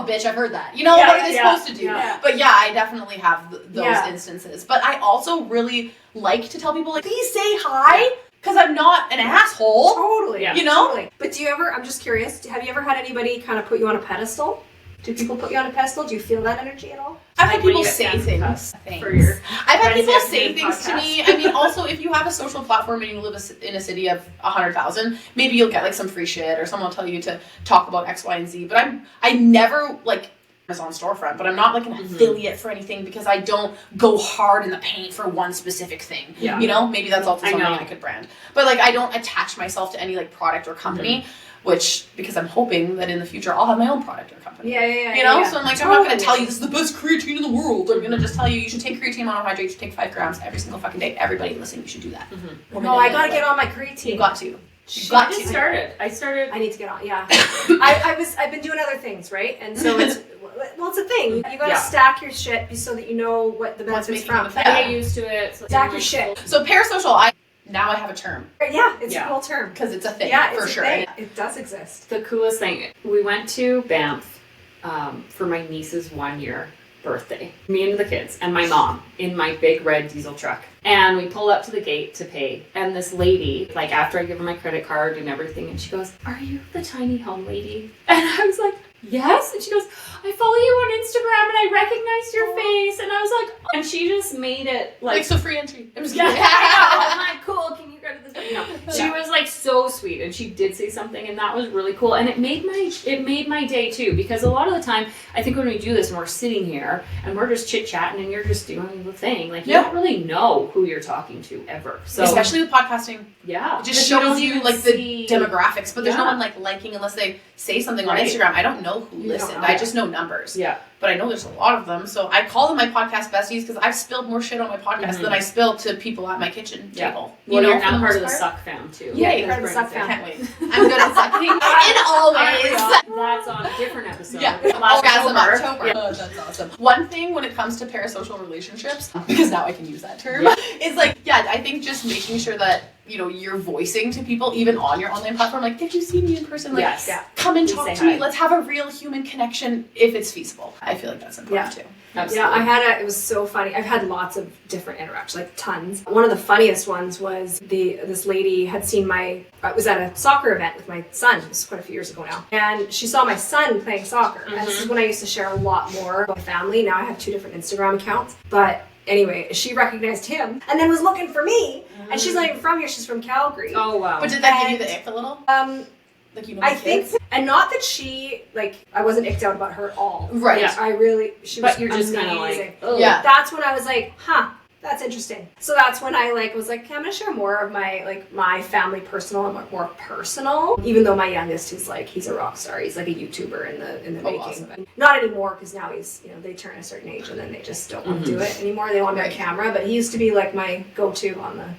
bitch, I've heard that. You know, what are they supposed to do? Yeah. But yeah, I definitely have those instances. But I also really like to tell people, like, please say hi, because I'm not an asshole. Totally. You know? Totally. But do you ever, I'm just curious, have you ever had anybody kind of put you on a pedestal? Do people put you on a pedestal? Do you feel that energy at all? I've had people say things. I've had people say things to me. I mean, also, if you have a social platform and you live in a city of 100,000, maybe you'll get like some free shit, or someone will tell you to talk about X, Y, and Z. But I never like Amazon storefront, but I'm not like an affiliate for anything because I don't go hard in the paint for one specific thing. Yeah. You know, maybe that's also something I could brand. But like I don't attach myself to any like product or company. Which, because I'm hoping that in the future I'll have my own product or company. You know? So I'm like, I'm not going to tell you this is the best creatine in the world. I'm going to just tell you should take creatine monohydrate, you should take 5 grams every single fucking day. Everybody listening, you should do that. No, I got to get on my creatine. You got to. I started. I need to get on, I've been doing other things, right? And so it's a thing. You got to stack your shit so that you know what the benefits from. Get used to it. So stack your shit. So parasocial, now I have a term. Yeah, it's a cool term. Because it's a thing, for sure. It does exist. The coolest thing, we went to Banff for my niece's 1-year birthday. Me and the kids and my mom in my big red diesel truck. And we pull up to the gate to pay. And this lady, like after I give her my credit card and everything, and she goes, "Are you the tiny home lady?" And I was like, "Yes." And she goes, "I follow you on Instagram and I recognized your face." And I was like, and she just made it like so free entry. I'm just kidding. kidding. I'm like, cool, can you go to this? She was like so sweet, and she did say something, and that was really cool. And it made my day too, because a lot of the time I think when we do this and we're sitting here and we're just chit chatting and you're just doing the thing, like you don't really know who you're talking to ever. So especially with podcasting. Yeah. It just shows you like the demographics, but there's no one like liking unless they say something on Instagram. I don't know who listened. I just know numbers. Yeah. But I know there's a lot of them. So I call them my podcast besties because I've spilled more shit on my podcast than I spill to people at my kitchen table. You know, you're now part of the Suck fam too. Yeah, you're part of the Suck fam. Can't wait. I'm good at sucking in all ways. That's on a different episode. Yeah. Orgasm October. Oh, that's awesome. One thing when it comes to parasocial relationships, because now I can use that term, is like, I think just making sure that you know, you're voicing to people even on your online platform, like, if you see me in person, like, come and talk to me. Let's have a real human connection if it's feasible. I feel like that's important too. Absolutely. Yeah, it was so funny. I've had lots of different interactions, like tons. One of the funniest ones was this lady had seen I was at a soccer event with my son. This was quite a few years ago now. And she saw my son playing soccer. Mm-hmm. And this is when I used to share a lot more about my family. Now I have 2 different Instagram accounts. But anyway, she recognized him and then was looking for me. Mm-hmm. And she's not even from here. She's from Calgary. Oh, wow. But did that give you the ick a little? Like, you know, I think, and not that she, like, I wasn't icked out about her at all. Right. Yeah. She was you're just kind of like, oh. Yeah. That's when I was like, that's interesting. So that's when I was like, okay, I'm gonna share more of my family personal and more personal. Even though my youngest is he's a rock star. He's like a YouTuber in the making. Awesome. But not anymore, because now he's, they turn a certain age and then they just don't want to do it anymore. They want to be on camera. But he used to be like my go-to on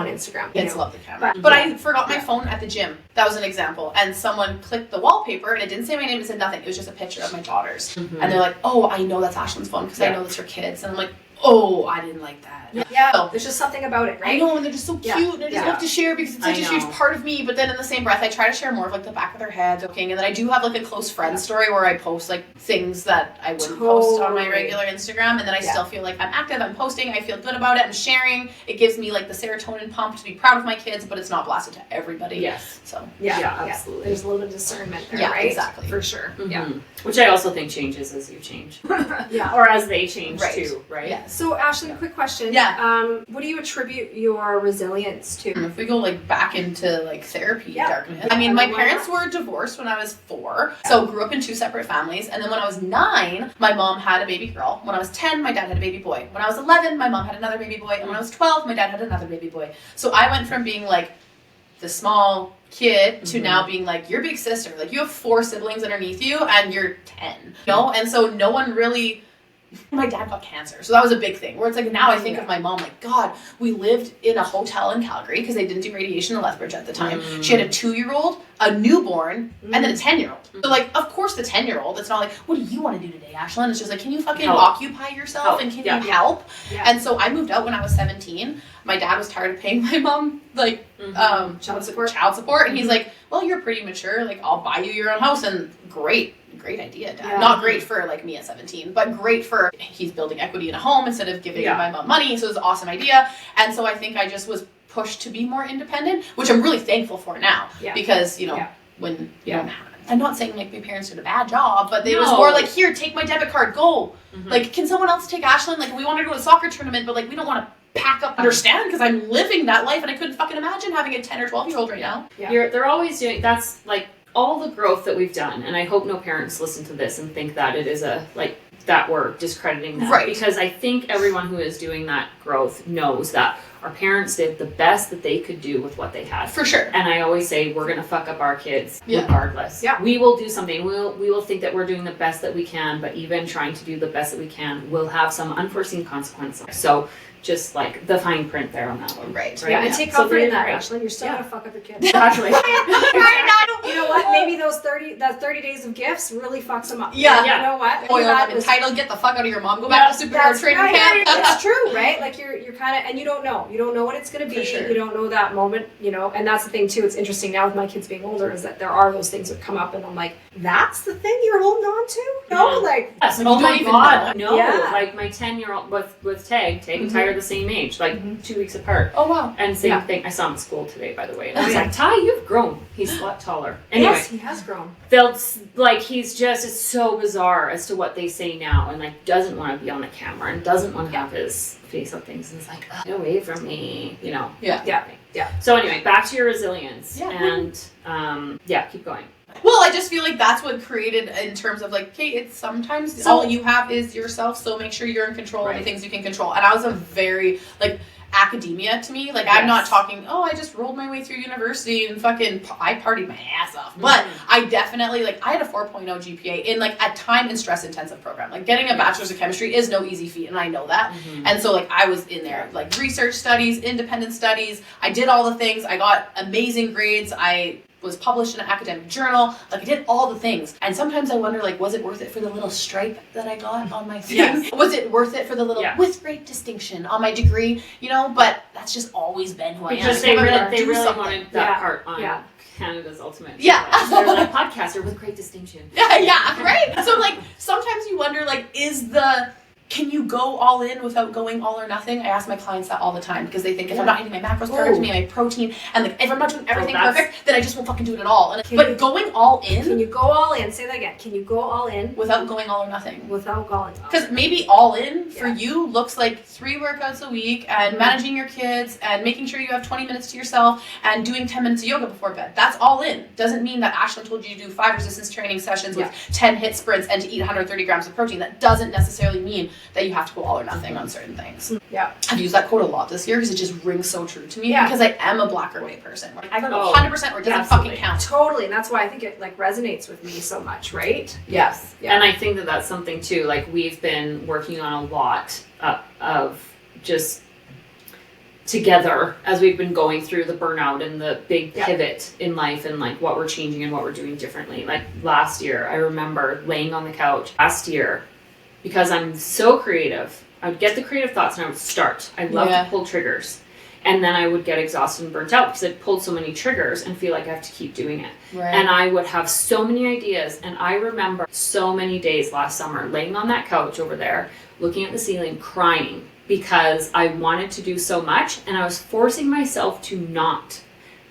Instagram. Kids love the camera. But I forgot my phone at the gym. That was an example. And someone clicked the wallpaper and it didn't say my name, it said nothing. It was just a picture of my daughters. Mm-hmm. And they're like, oh, I know that's Ashlyn's phone because I know that's her kids. And I'm like, oh, I didn't like that. Yeah, So, there's just something about it, right? I know, and they're just so cute, and I just love to share because it's such a huge part of me. But then in the same breath, I try to share more of like the back of their head, and then I do have like a close friend story where I post like things that I wouldn't post on my regular Instagram, and then I still feel like I'm active, I'm posting, I feel good about it, I'm sharing. It gives me like the serotonin pump to be proud of my kids, but it's not blasted to everybody. Yes. So absolutely. There's a little bit of discernment there, Yeah, right? exactly. For sure. Yeah. Which I also think changes as you change. Yeah. Or as they change too, right? Yeah. So Ashlyn, quick question. Yeah. What do you attribute your resilience to? If we go like back into like therapy darkness. I I mean, my parents were divorced when I was 4, so grew up in 2 separate families. And then when I was 9, my mom had a baby girl. When I was 10, my dad had a baby boy. When I was 11, my mom had another baby boy. And when I was 12, my dad had another baby boy. So I went from being like the small kid to now being like your big sister. Like you have 4 siblings underneath you and you're 10. You know? And so no one really. My dad got cancer, so that was a big thing. Where it's like now I think of my mom like, God, we lived in a hotel in Calgary because they didn't do radiation in Lethbridge at the time. She had a 2-year-old, a newborn, and then a 10-year-old. So like, of course, the 10-year-old. It's not like, what do you want to do today, Ashlyn? It's just like, can you fucking occupy yourself and can you help? Yeah. And so I moved out when I was 17. My dad was tired of paying my mom like child support, and he's like, well, you're pretty mature. Like, I'll buy you your own house, and great idea, Dad. Yeah. Not great for like me at 17, but great for he's building equity in a home instead of giving my mom money. So it was an awesome idea. And so I think I just was pushed to be more independent, which I'm really thankful for now. Yeah. Because, you know, when you don't have it. I'm not saying like my parents did a bad job, but it was more like, here, take my debit card, go. Like, can someone else take Ashlyn? Like, we want to go to a soccer tournament, but like we don't want to pack up, understand, because I'm living that life and I couldn't fucking imagine having a 10 or 12-year-old right now. Yeah. They're always doing, that's like, all the growth that we've done, and I hope no parents listen to this and think that it is that we're discrediting that. Right. Because I think everyone who is doing that growth knows that our parents did the best that they could do with what they had. For sure. And I always say we're going to fuck up our kids regardless. Yeah. We will do something. We will think that we're doing the best that we can, but even trying to do the best that we can will have some unforeseen consequences. So just like the fine print there on that one. Right. Yeah, and take comfort in that, Ashlyn. You're still gonna fuck up your kids. Exactly. You know what? Maybe those 30 days of gifts really fucks them up. Yeah. You know what? Oil and entitled, get the fuck out of your mom. Go back to superhero training camp. It's true, right? Like you're kind of, and you don't know. You don't know what it's gonna be. Sure. You don't know that moment, you know. And that's the thing too. It's interesting now with my kids being older is that there are those things that come up, and I'm like, that's the thing you're holding on to? No, like. Yes. Oh my God. No. Yeah. Like my 10-year-old with Tag and Ty are the same age, like 2 weeks apart. Oh wow. And same thing. I saw him at school today, by the way. And I was like, Ty, you've grown. He's a lot taller. Anyway, yes, he has grown. Felt like he's just, it's so bizarre as to what they say now, and like doesn't want to be on the camera and doesn't want to have his face on things, and it's like, get away from me, you know. Yeah. So anyway, back to your resilience, and keep going. Well, I just feel like that's what created in terms of like, okay, it's sometimes all you have is yourself, so make sure you're in control of the things you can control. And I was a very, like, academia to me, like I'm not talking, I just rolled my way through university and fucking, I partied my ass off. But I definitely, like, I had a 4.0 GPA in like a time and stress intensive program. Like getting a bachelor's of chemistry is no easy feat, and I know that. And so like I was in there, like research studies, independent studies, I did all the things, I got amazing grades, I was published in an academic journal, like I did all the things. And sometimes I wonder, like, was it worth it for the little stripe that I got on my thing? Yes. Was it worth it for the little with great distinction on my degree? You know, but that's just always been who I am. Because they really wanted that part on Canada's Ultimate. Yeah. They're like podcaster with great distinction. Yeah, right? So like sometimes you wonder, like, can you go all in without going all or nothing? I ask my clients that all the time because they think if I'm not hitting my macros perfect, my protein, and like if I'm not doing everything perfect, then I just won't fucking do it at all. But going all in. Can you go all in? Say that again. Can you go all in without going all or nothing? Without going. Because maybe all in for you looks like 3 workouts a week and managing your kids and making sure you have 20 minutes to yourself and doing 10 minutes of yoga before bed. That's all in. Doesn't mean that Ashlyn told you to do 5 resistance training sessions with 10 HIIT sprints and to eat 130 grams of protein. That doesn't necessarily mean that you have to go all or nothing on certain things. Yeah. I've used that quote a lot this year because it just rings so true to me because I am a black or white person. I go 100% or it doesn't fucking count. Totally. And that's why I think it like resonates with me so much, right? Yes. Yeah. And I think that that's something too, like we've been working on a lot of just together as we've been going through the burnout and the big pivot in life and like what we're changing and what we're doing differently. Like last year, I remember laying on the couch last year because I'm so creative I would get the creative thoughts and I would start. I love to pull triggers. And then I would get exhausted and burnt out because I'd pulled so many triggers and feel like I have to keep doing it. Right. And I would have so many ideas. And I remember so many days last summer laying on that couch over there, looking at the ceiling, crying because I wanted to do so much and I was forcing myself to not.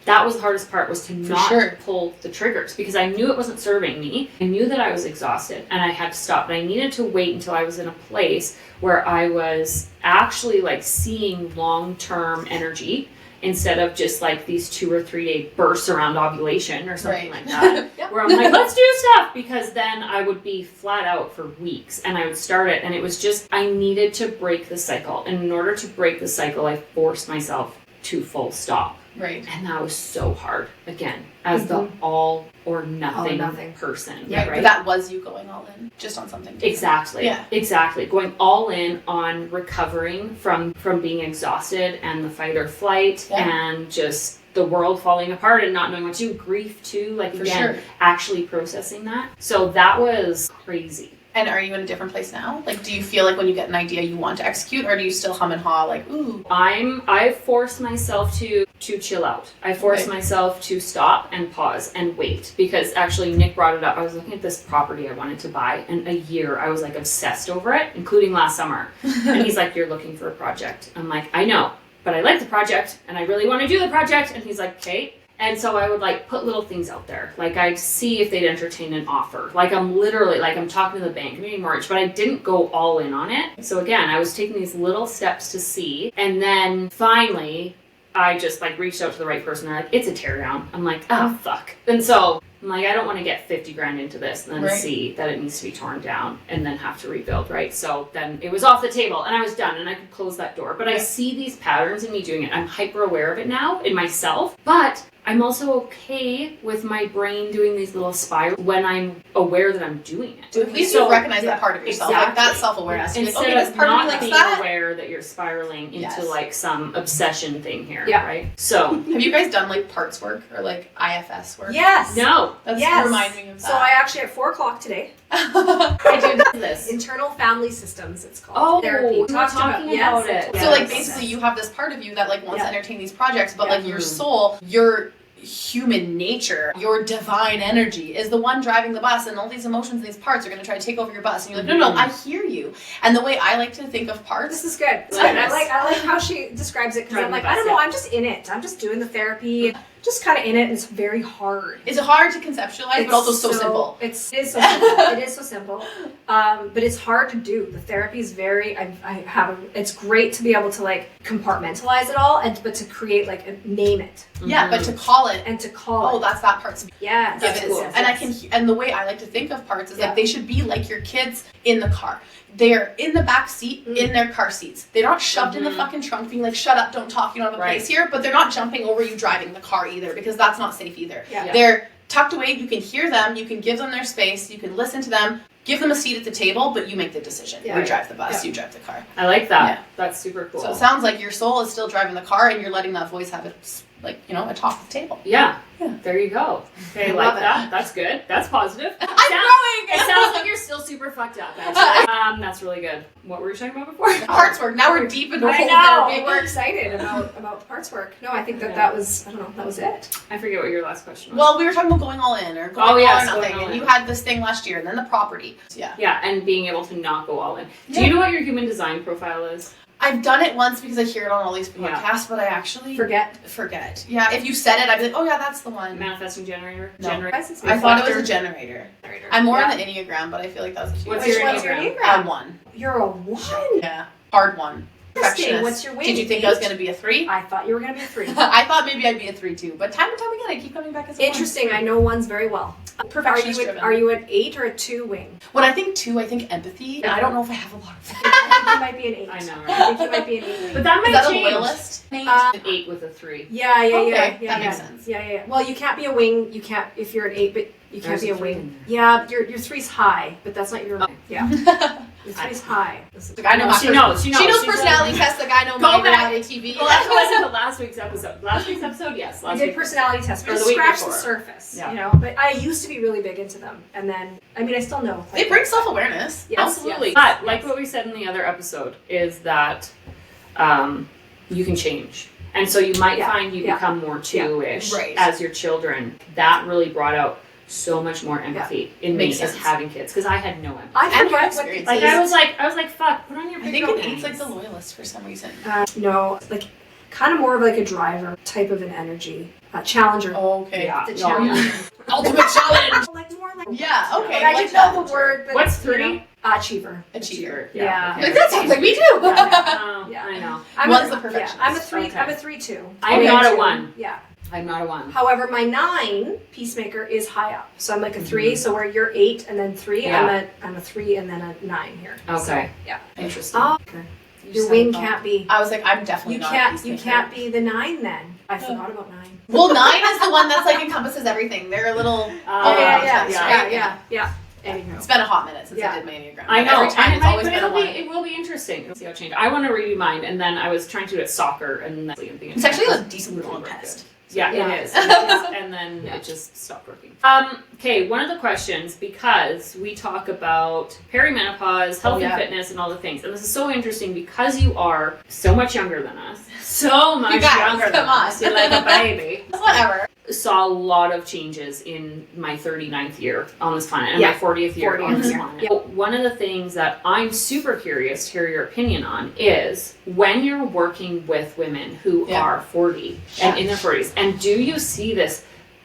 That was the hardest part, was to not pull the triggers because I knew it wasn't serving me. I knew that I was exhausted and I had to stop. And I needed to wait until I was in a place where I was actually like seeing long-term energy instead of just like these 2 or 3 day bursts around ovulation or something like that. Where I'm like, let's do stuff, because then I would be flat out for weeks and I would start it. And it was just, I needed to break the cycle. And in order to break the cycle, I forced myself to full stop. Right. And that was so hard, again, as the all or nothing person. Yeah, right. But that was you going all in, just on something different. Exactly. Yeah. Exactly. Going all in on recovering from being exhausted and the fight or flight and just the world falling apart and not knowing what to do. Grief too, like again, actually processing that. So that was crazy. And are you in a different place now? Like, do you feel like when you get an idea you want to execute, or do you still hum and haw like, ooh? I forced myself to chill out. I forced myself to stop and pause and wait, because actually Nick brought it up. I was looking at this property I wanted to buy, and a year I was like obsessed over it, including last summer. And he's like, you're looking for a project. I'm like, I know, but I like the project and I really want to do the project. And he's like, okay. And so I would like put little things out there. Like I'd see if they'd entertain an offer. Like I'm literally, like I'm talking to the bank, community mortgage, but I didn't go all in on it. So again, I was taking these little steps to see. And then finally, I just like reached out to the right person. They're like, it's a teardown. I'm like, oh, fuck. And so I'm like, I don't want to get 50 grand into this and then see that it needs to be torn down and then have to rebuild, right? So then it was off the table and I was done and I could close that door. But I see these patterns in me doing it. I'm hyper aware of it now in myself, but I'm also okay with my brain doing these little spirals when I'm aware that I'm doing it. At least you recognize that part of yourself, like that self-awareness. Instead like, of not being aware that you're spiraling into like some obsession thing here, right? So, have you guys done like parts work or like IFS work? Yes. No. That's reminding me of that. So I actually at 4:00 today. I do this. Internal family systems, it's called. Oh, therapy. We were talking about it. So like basically you have this part of you that like wants to entertain these projects, but like your soul, your human nature, your divine energy is the one driving the bus, and all these emotions and these parts are going to try to take over your bus, and you're like, no, I hear you. And the way I like to think of parts, this is good. I like how she describes it, because I'm like, I don't know, I'm just in it. I'm just doing the therapy, just kind of in it, and it's very hard. It's hard to conceptualize, but also so simple. It is so simple. It is so simple. But it's hard to do. The therapy is very, it's great to be able to like compartmentalize it all, but to create like name it. Yeah, but to call it. And to call it. Oh, that's that part. Yes. That's cool. Yes. And the way I like to think of parts is like they should be like your kids in the car. They're in the back seat, in their car seats. They're not shoved in the fucking trunk being like, shut up, don't talk, you don't have a place here. But they're not jumping over you driving the car either, because that's not safe either. Yeah. They're tucked away, you can hear them, you can give them their space, you can listen to them, give them a seat at the table, but you make the decision. You drive the bus, you drive the car. I like that. Yeah. That's super cool. So it sounds like your soul is still driving the car and you're letting that voice have it, like, you know, a talk at the table. Yeah. There you go. Okay, I like that. That's good. That's positive. I'm growing! It sounds like you're still super fucked up, actually. That's really good. What were you talking about before? Parts work. Now we're deep into I know. We're excited about parts work. No, I think that was, I don't know, that was it. I forget what your last question was. Well, we were talking about going all in or going all or nothing. And you had this thing last year, and then the property. Yeah, and being able to not go all in. Do you know what your human design profile is? I've done it once because I hear it on all these podcasts, but I actually forget. Yeah, if you said it, I'd be like, oh yeah, that's the one. Manifesting generator? No. I thought it was a generator. I'm more on the Enneagram, but I feel like that was a 2. What's your Enneagram? I'm 1. You're a 1? Yeah. Hard 1. Interesting. What's your weight? Did you think I was going to be a 3? I thought you were going to be a 3. I thought maybe I'd be a 3 too, but time and time again, I keep coming back as a 1. Interesting. I know 1s very well. Are you an 8 or a 2 wing? When I think 2, I think empathy, and I don't know if I have a lot of that. I think you might be an 8. I know, right? I think you might be an 8 wing. But that might change. Is that a loyalist? An 8 with a 3. Yeah. That makes sense. Yeah. Well, you can't be a wing. You can't if you're an 8, but You can't There's be a a three wing. in there. Yeah, your 3's high, but that's not your. Yeah, your 3's high. I know. She knows. She knows She's personality like, test. The guy know Go my back. reality TV. Well, that wasn't the last week's episode. Last week's episode, yes. I Last did week. personality tests. Or Just the week scratch the before. surface, Yeah. you know. But I used to be really big into them, and then I mean I still know. They bring self-awareness. Yes, Absolutely. yes. But like what we said in the other episode is that you can change. And so you might find you become more two-ish Right. as your children. That really brought out so much more empathy in me Makes as sense. having kids because I had no empathy. I And forget your what experiences. Like I was like, fuck, put on your I big think girl it needs like pants. the loyalist for some reason. No, like kind of more of like a driver type of an energy, challenger. Okay. Yeah. The Oh, challenge. yeah. Ultimate challenge. Like more like. Yeah. Okay. But I like didn't know that. the word. But, What's you 3? know, achiever. Achiever. Yeah. okay. Like that sounds like me too. Oh, Yeah. I know. One's a, the perfectionist. I'm a 3. Okay. I'm a 3-2. I'm Okay, not a 2. 1. Yeah. I'm not a 1. However, my 9 peacemaker is high up, so I'm like a 3. So where you're 8 and then 3, Yeah. I'm a 3 and then a 9 here. Okay. So, yeah. Interesting. Oh, your wing can't be. I was like, I'm definitely You not. can't. a You peacemaker. can't be the 9 then. I forgot about 9. Well, 9 is the one that's like encompasses everything. They're a little. Yeah. Anywho. It's been a hot minute since Yeah. I did my Enneagram. I know. Every time it's always but been a 1. it will be interesting. See how it changes. I want to redo mine, and then I was trying to do it soccer, and then It's actually a decent really long worked test. good. Yeah, Yeah. it is. And then it just stopped working. Okay, one of the questions, because we talk about perimenopause, health and fitness, and all the things, and this is so interesting because you are so much younger than us. So much You guys, younger than come on. us. You're like a baby. Whatever. Saw a lot of changes in my 39th year on this planet and Yeah. my 40th year 40th on this year. planet. Yeah. One of the things that I'm super curious to hear your opinion on is when you're working with women who Yeah. are 40 and in their 40s, and do you see this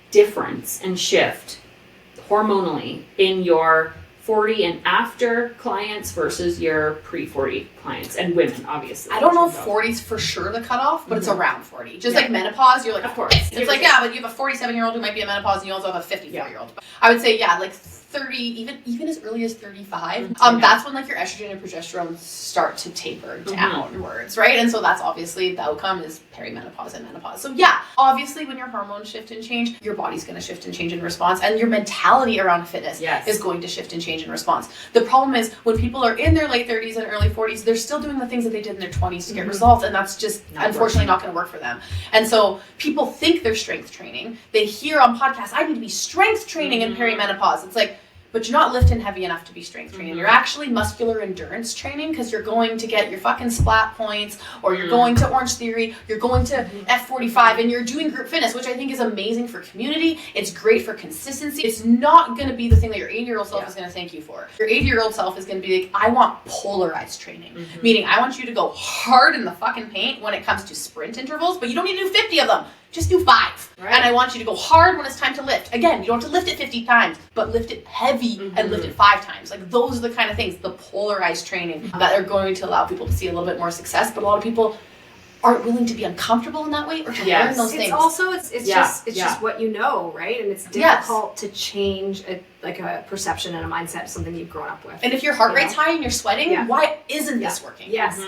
difference and shift hormonally in your 40 and after clients versus your pre-40 clients and women, obviously? I don't know if 40's for sure the cutoff, but it's around 40. Just like menopause, you're like, Of course. It's like, yeah, but you have a 47-year-old who might be in menopause, and you also have a 54-year-old. I would say, yeah, like 30, even as early as 35. That's when like your estrogen and progesterone start to taper downwards, right? And so that's obviously the outcome is perimenopause and menopause. So yeah, obviously when your hormones shift and change, your body's going to shift and change in response, and your mentality around fitness is going to shift and change in response. The problem is when people are in their late 30s and early 40s, they're still doing the things that they did in their 20s to get results, and that's just unfortunately not going to work for them. And so people think they're strength training. They hear on podcasts, I need to be strength training in perimenopause. It's like, but you're not lifting heavy enough to be strength training. You're actually muscular endurance training because you're going to get your fucking splat points, or you're going to Orange Theory, you're going to F45, and you're doing group fitness, which I think is amazing for community. It's great for consistency. It's not going to be the thing that your 80-year-old self is going to thank you for. Your 80-year-old self is going to be like, I want polarized training, meaning I want you to go hard in the fucking paint when it comes to sprint intervals, but you don't need to do 50 of them. Just do 5. Right. And I want you to go hard when it's time to lift. Again, you don't have to lift it 50 times, but lift it heavy and lift it 5 times. Like those are the kind of things, the polarized training that are going to allow people to see a little bit more success. But a lot of people aren't willing to be uncomfortable in that way or to learn those things. It's also it's just what you know, right? And it's difficult to change a perception and a mindset, something you've grown up with. And if your heart rate's high and you're sweating, why isn't this working? Yes.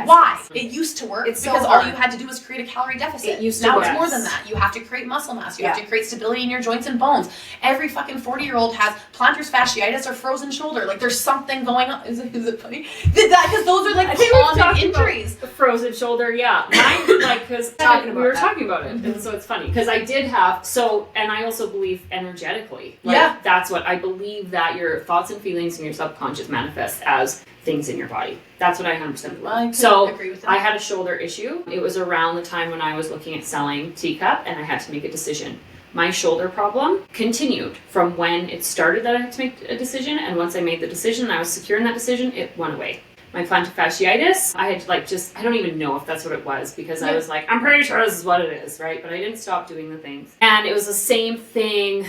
Why? It used to work it's because so all you had to do was create a calorie deficit. It used to now work. it's more than that. You have to create muscle mass. You have to create stability in your joints and bones. Every fucking 40-year-old has plantar fasciitis or frozen shoulder. Like there's something going on. Is it funny? Because those are like common injuries. The frozen shoulder, mine, like, because we were talking about it, and so it's funny because I did have and I also believe energetically. Like, that's what I believe, that your thoughts and feelings and your subconscious manifest as things in your body. That's what I 100% believe. So agree with that. I had a shoulder issue. It was around the time when I was looking at selling Teacup, and I had to make a decision. My shoulder problem continued from when it started that I had to make a decision, and once I made the decision and I was secure in that decision, it went away. My plantar fasciitis, I had I don't even know if that's what it was, because I was like, I'm pretty sure this is what it is, right? But I didn't stop doing the things. And it was the same thing.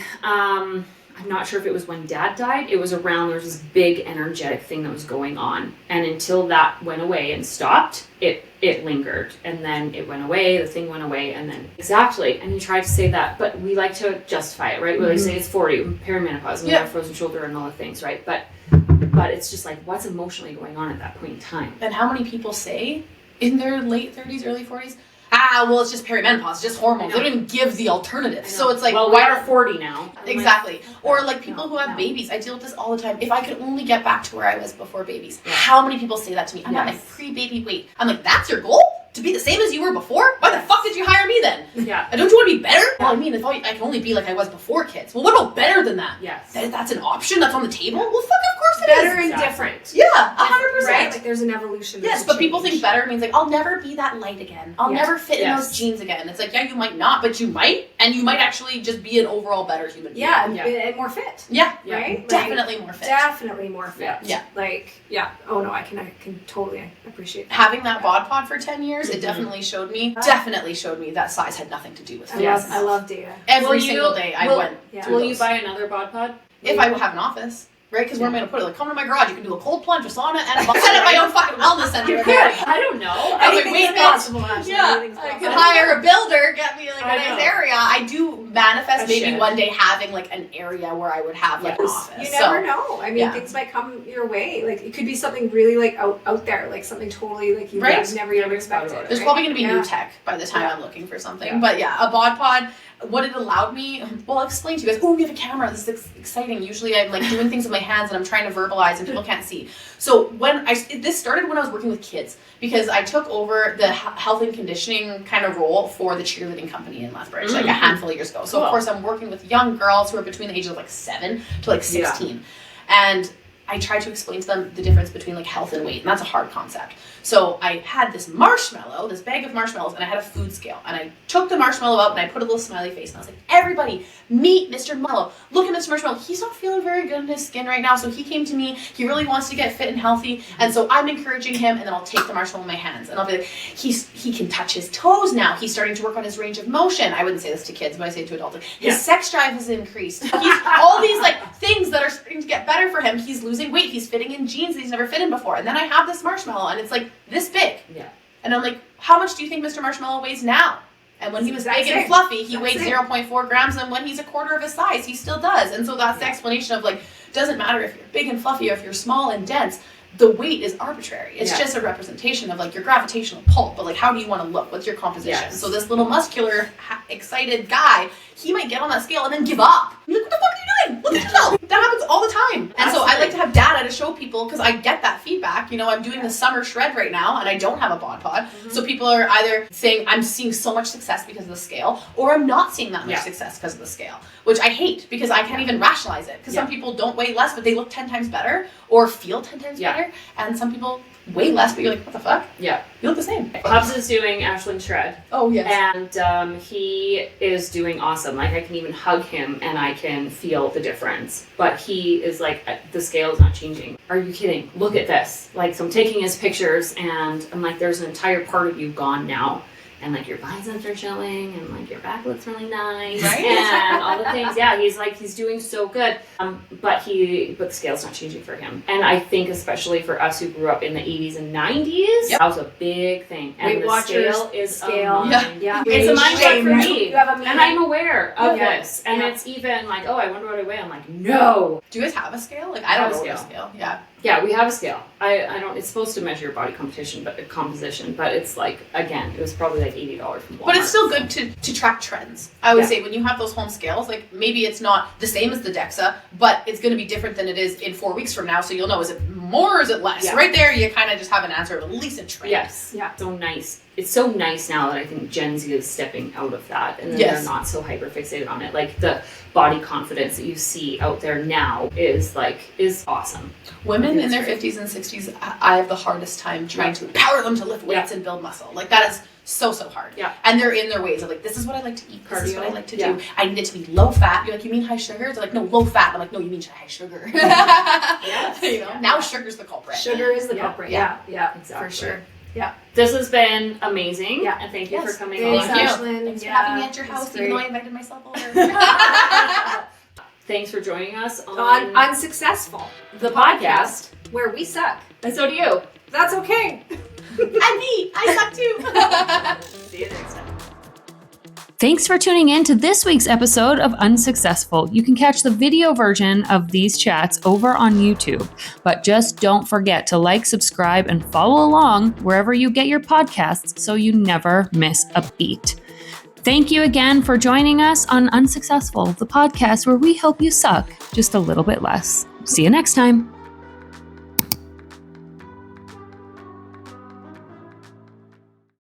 I'm not sure if it was when Dad died. It was around, there was this big energetic thing that was going on. And until that went away and stopped, it lingered. And then it went away, the thing went away, and then... Exactly. And you tried to say that, but we like to justify it, right? We like to say it's 40, perimenopause, and we have frozen shoulder and all the things, right? But it's just like, what's emotionally going on at that point in time? And how many people say in their late 30s, early 40s, well, it's just perimenopause, just hormones. They don't even give the alternative. So it's like, well, we are 40 now. Exactly. Or like people who have babies. I deal with this all the time. If I could only get back to where I was before babies. How many people say that to me? I'm at my pre-baby weight. I'm like, that's your goal? To be the same as you were before? Why the fuck did you hire me then? Yeah. Don't you want to be better? Well, I mean, if I can only be like I was before kids. Well, what about better than that? Yes. That's an option that's on the table? Well, fuck, of course it Better is. and different. Yeah, 100%. Right? Like there's an evolution. Yes, but people think better means like, I'll never be that light again. I'll never fit in those jeans again. It's like, yeah, you might not, but you might. And you might actually just be an overall better human being. Yeah, and more fit. Yeah. Right? Definitely more fit. Definitely more fit. Yeah. Like, oh no, I can totally appreciate that. Having that bod pod for 10 years, it definitely showed me that size had nothing to do with it. I love data. Every single day I went through Will those. you buy another bod pod? If I have an office. Right? Because where am I going to put it? Like, come to my garage. You can do a cold plunge, a sauna, and set up my own fucking wellness center. I don't know. I was like, wait, possible, Ashlyn. yeah, I could hire a builder, get me like a nice area. I do manifest maybe one day having like an area where I would have like an office. You never know. I mean, things might come your way. Like, it could be something really like out there, like something totally like you never even expected. There's probably going to be new tech by the time I'm looking for something. Yeah. But yeah, a bod pod. What it allowed me, well, I'll explain to you guys. Oh, we have a camera. This is exciting. Usually I'm like doing things with my hands and I'm trying to verbalize and people can't see. So this started when I was working with kids because I took over the health and conditioning kind of role for the cheerleading company in Lethbridge like a handful of years ago. So of course I'm working with young girls who are between the ages of like 7 to like 16. And I tried to explain to them the difference between like health and weight, and that's a hard concept. So I had this marshmallow, this bag of marshmallows, and I had a food scale. And I took the marshmallow out and I put a little smiley face and I was like, everybody, meet Mr. Marshmallow. Look at Mr. Marshmallow. He's not feeling very good in his skin right now, so he came to me. He really wants to get fit and healthy, and so I'm encouraging him, and then I'll take the marshmallow in my hands and I'll be like, he can touch his toes now. He's starting to work on his range of motion. I wouldn't say this to kids, but I say it to adults. His sex drive has increased. He's all these like things that are starting to get better for him. He's losing weight. He's fitting in jeans that he's never fit in before. And then I have this marshmallow and it's like this big. Yeah. And I'm like, how much do you think Mr. Marshmallow weighs now? And when he was big and fluffy, he weighed 0.4 grams. And when he's a quarter of his size, he still does. And so that's the explanation of like, doesn't matter if you're big and fluffy or if you're small and dense. The weight is arbitrary. It's just a representation of like your gravitational pull, but like how do you want to look? What's your composition? So this little muscular, excited guy, he might get on that scale and then give up. You're like, what the fuck are you doing? Look at yourself. That happens all the time. And so I like to have data to show people because I get that feedback. You know, I'm doing the summer shred right now and I don't have a bod pod. So people are either saying I'm seeing so much success because of the scale or I'm not seeing that much success because of the scale, which I hate because I can't even rationalize it because some people don't weigh less but they look 10 times better or feel 10 times better. And some people way less, but you're like, what the fuck? Yeah. You look the same. Hubs is doing Ashlyn Shred. Oh, yes. And he is doing awesome. Like, I can even hug him and I can feel the difference. But he is like, the scale is not changing. Are you kidding? Look at this. Like, so I'm taking his pictures and I'm like, there's an entire part of you gone now. And like your biceps are showing and like your back looks really nice. Right? And all the things. Yeah, he's doing so good. But the scale's not changing for him. And I think especially for us who grew up in the 80s and 90s, that was a big thing. And Weight Watchers scale is scale. Yeah. It's a mindset for me. And I'm aware of this. And Yeah. it's even like, oh, I wonder what I weigh. I'm like, no. Do you guys have a scale? Like, I don't know a scale. Yeah. Yeah, we have a scale. I don't. It's supposed to measure your body composition, but it's like, again, it was probably like $80 from Walmart. But it's still good to track trends. I would say when you have those home scales, like maybe it's not the same as the DEXA, but it's going to be different than it is in 4 weeks from now. So you'll know, is it more or is it less? Yeah. Right there, you kind of just have an answer of at least a trend. Yes. Yeah. So nice. It's so nice now that I think Gen Z is stepping out of that and they're not so hyper fixated on it. Like the body confidence that you see out there now is awesome. Women in their 50s and 60s, I have the hardest time trying to empower them to lift weights and build muscle. Like that is so hard. Yeah. And they're in their ways of like, this is what I like to eat. This is what I like to do. I need it to be low fat. You're like, you mean high sugar? They're like, no, low fat. I'm like, no, you mean high sugar. Yes. You know, now sugar's the culprit. Sugar is the culprit. Yeah. Exactly. For sure. Yeah. This has been amazing. Yeah. And thank you for coming on. Thanks, Ashlyn. Thanks for having me at your house, even though I invited myself over. Thanks for joining us on Unsuccessful, the podcast where we suck. And so do you. That's okay. And me. I suck too. See you next time. Thanks for tuning in to this week's episode of Unsuccessful. You can catch the video version of these chats over on YouTube, but just don't forget to like, subscribe, and follow along wherever you get your podcasts so you never miss a beat. Thank you again for joining us on Unsuccessful, the podcast where we help you suck just a little bit less. See you next time.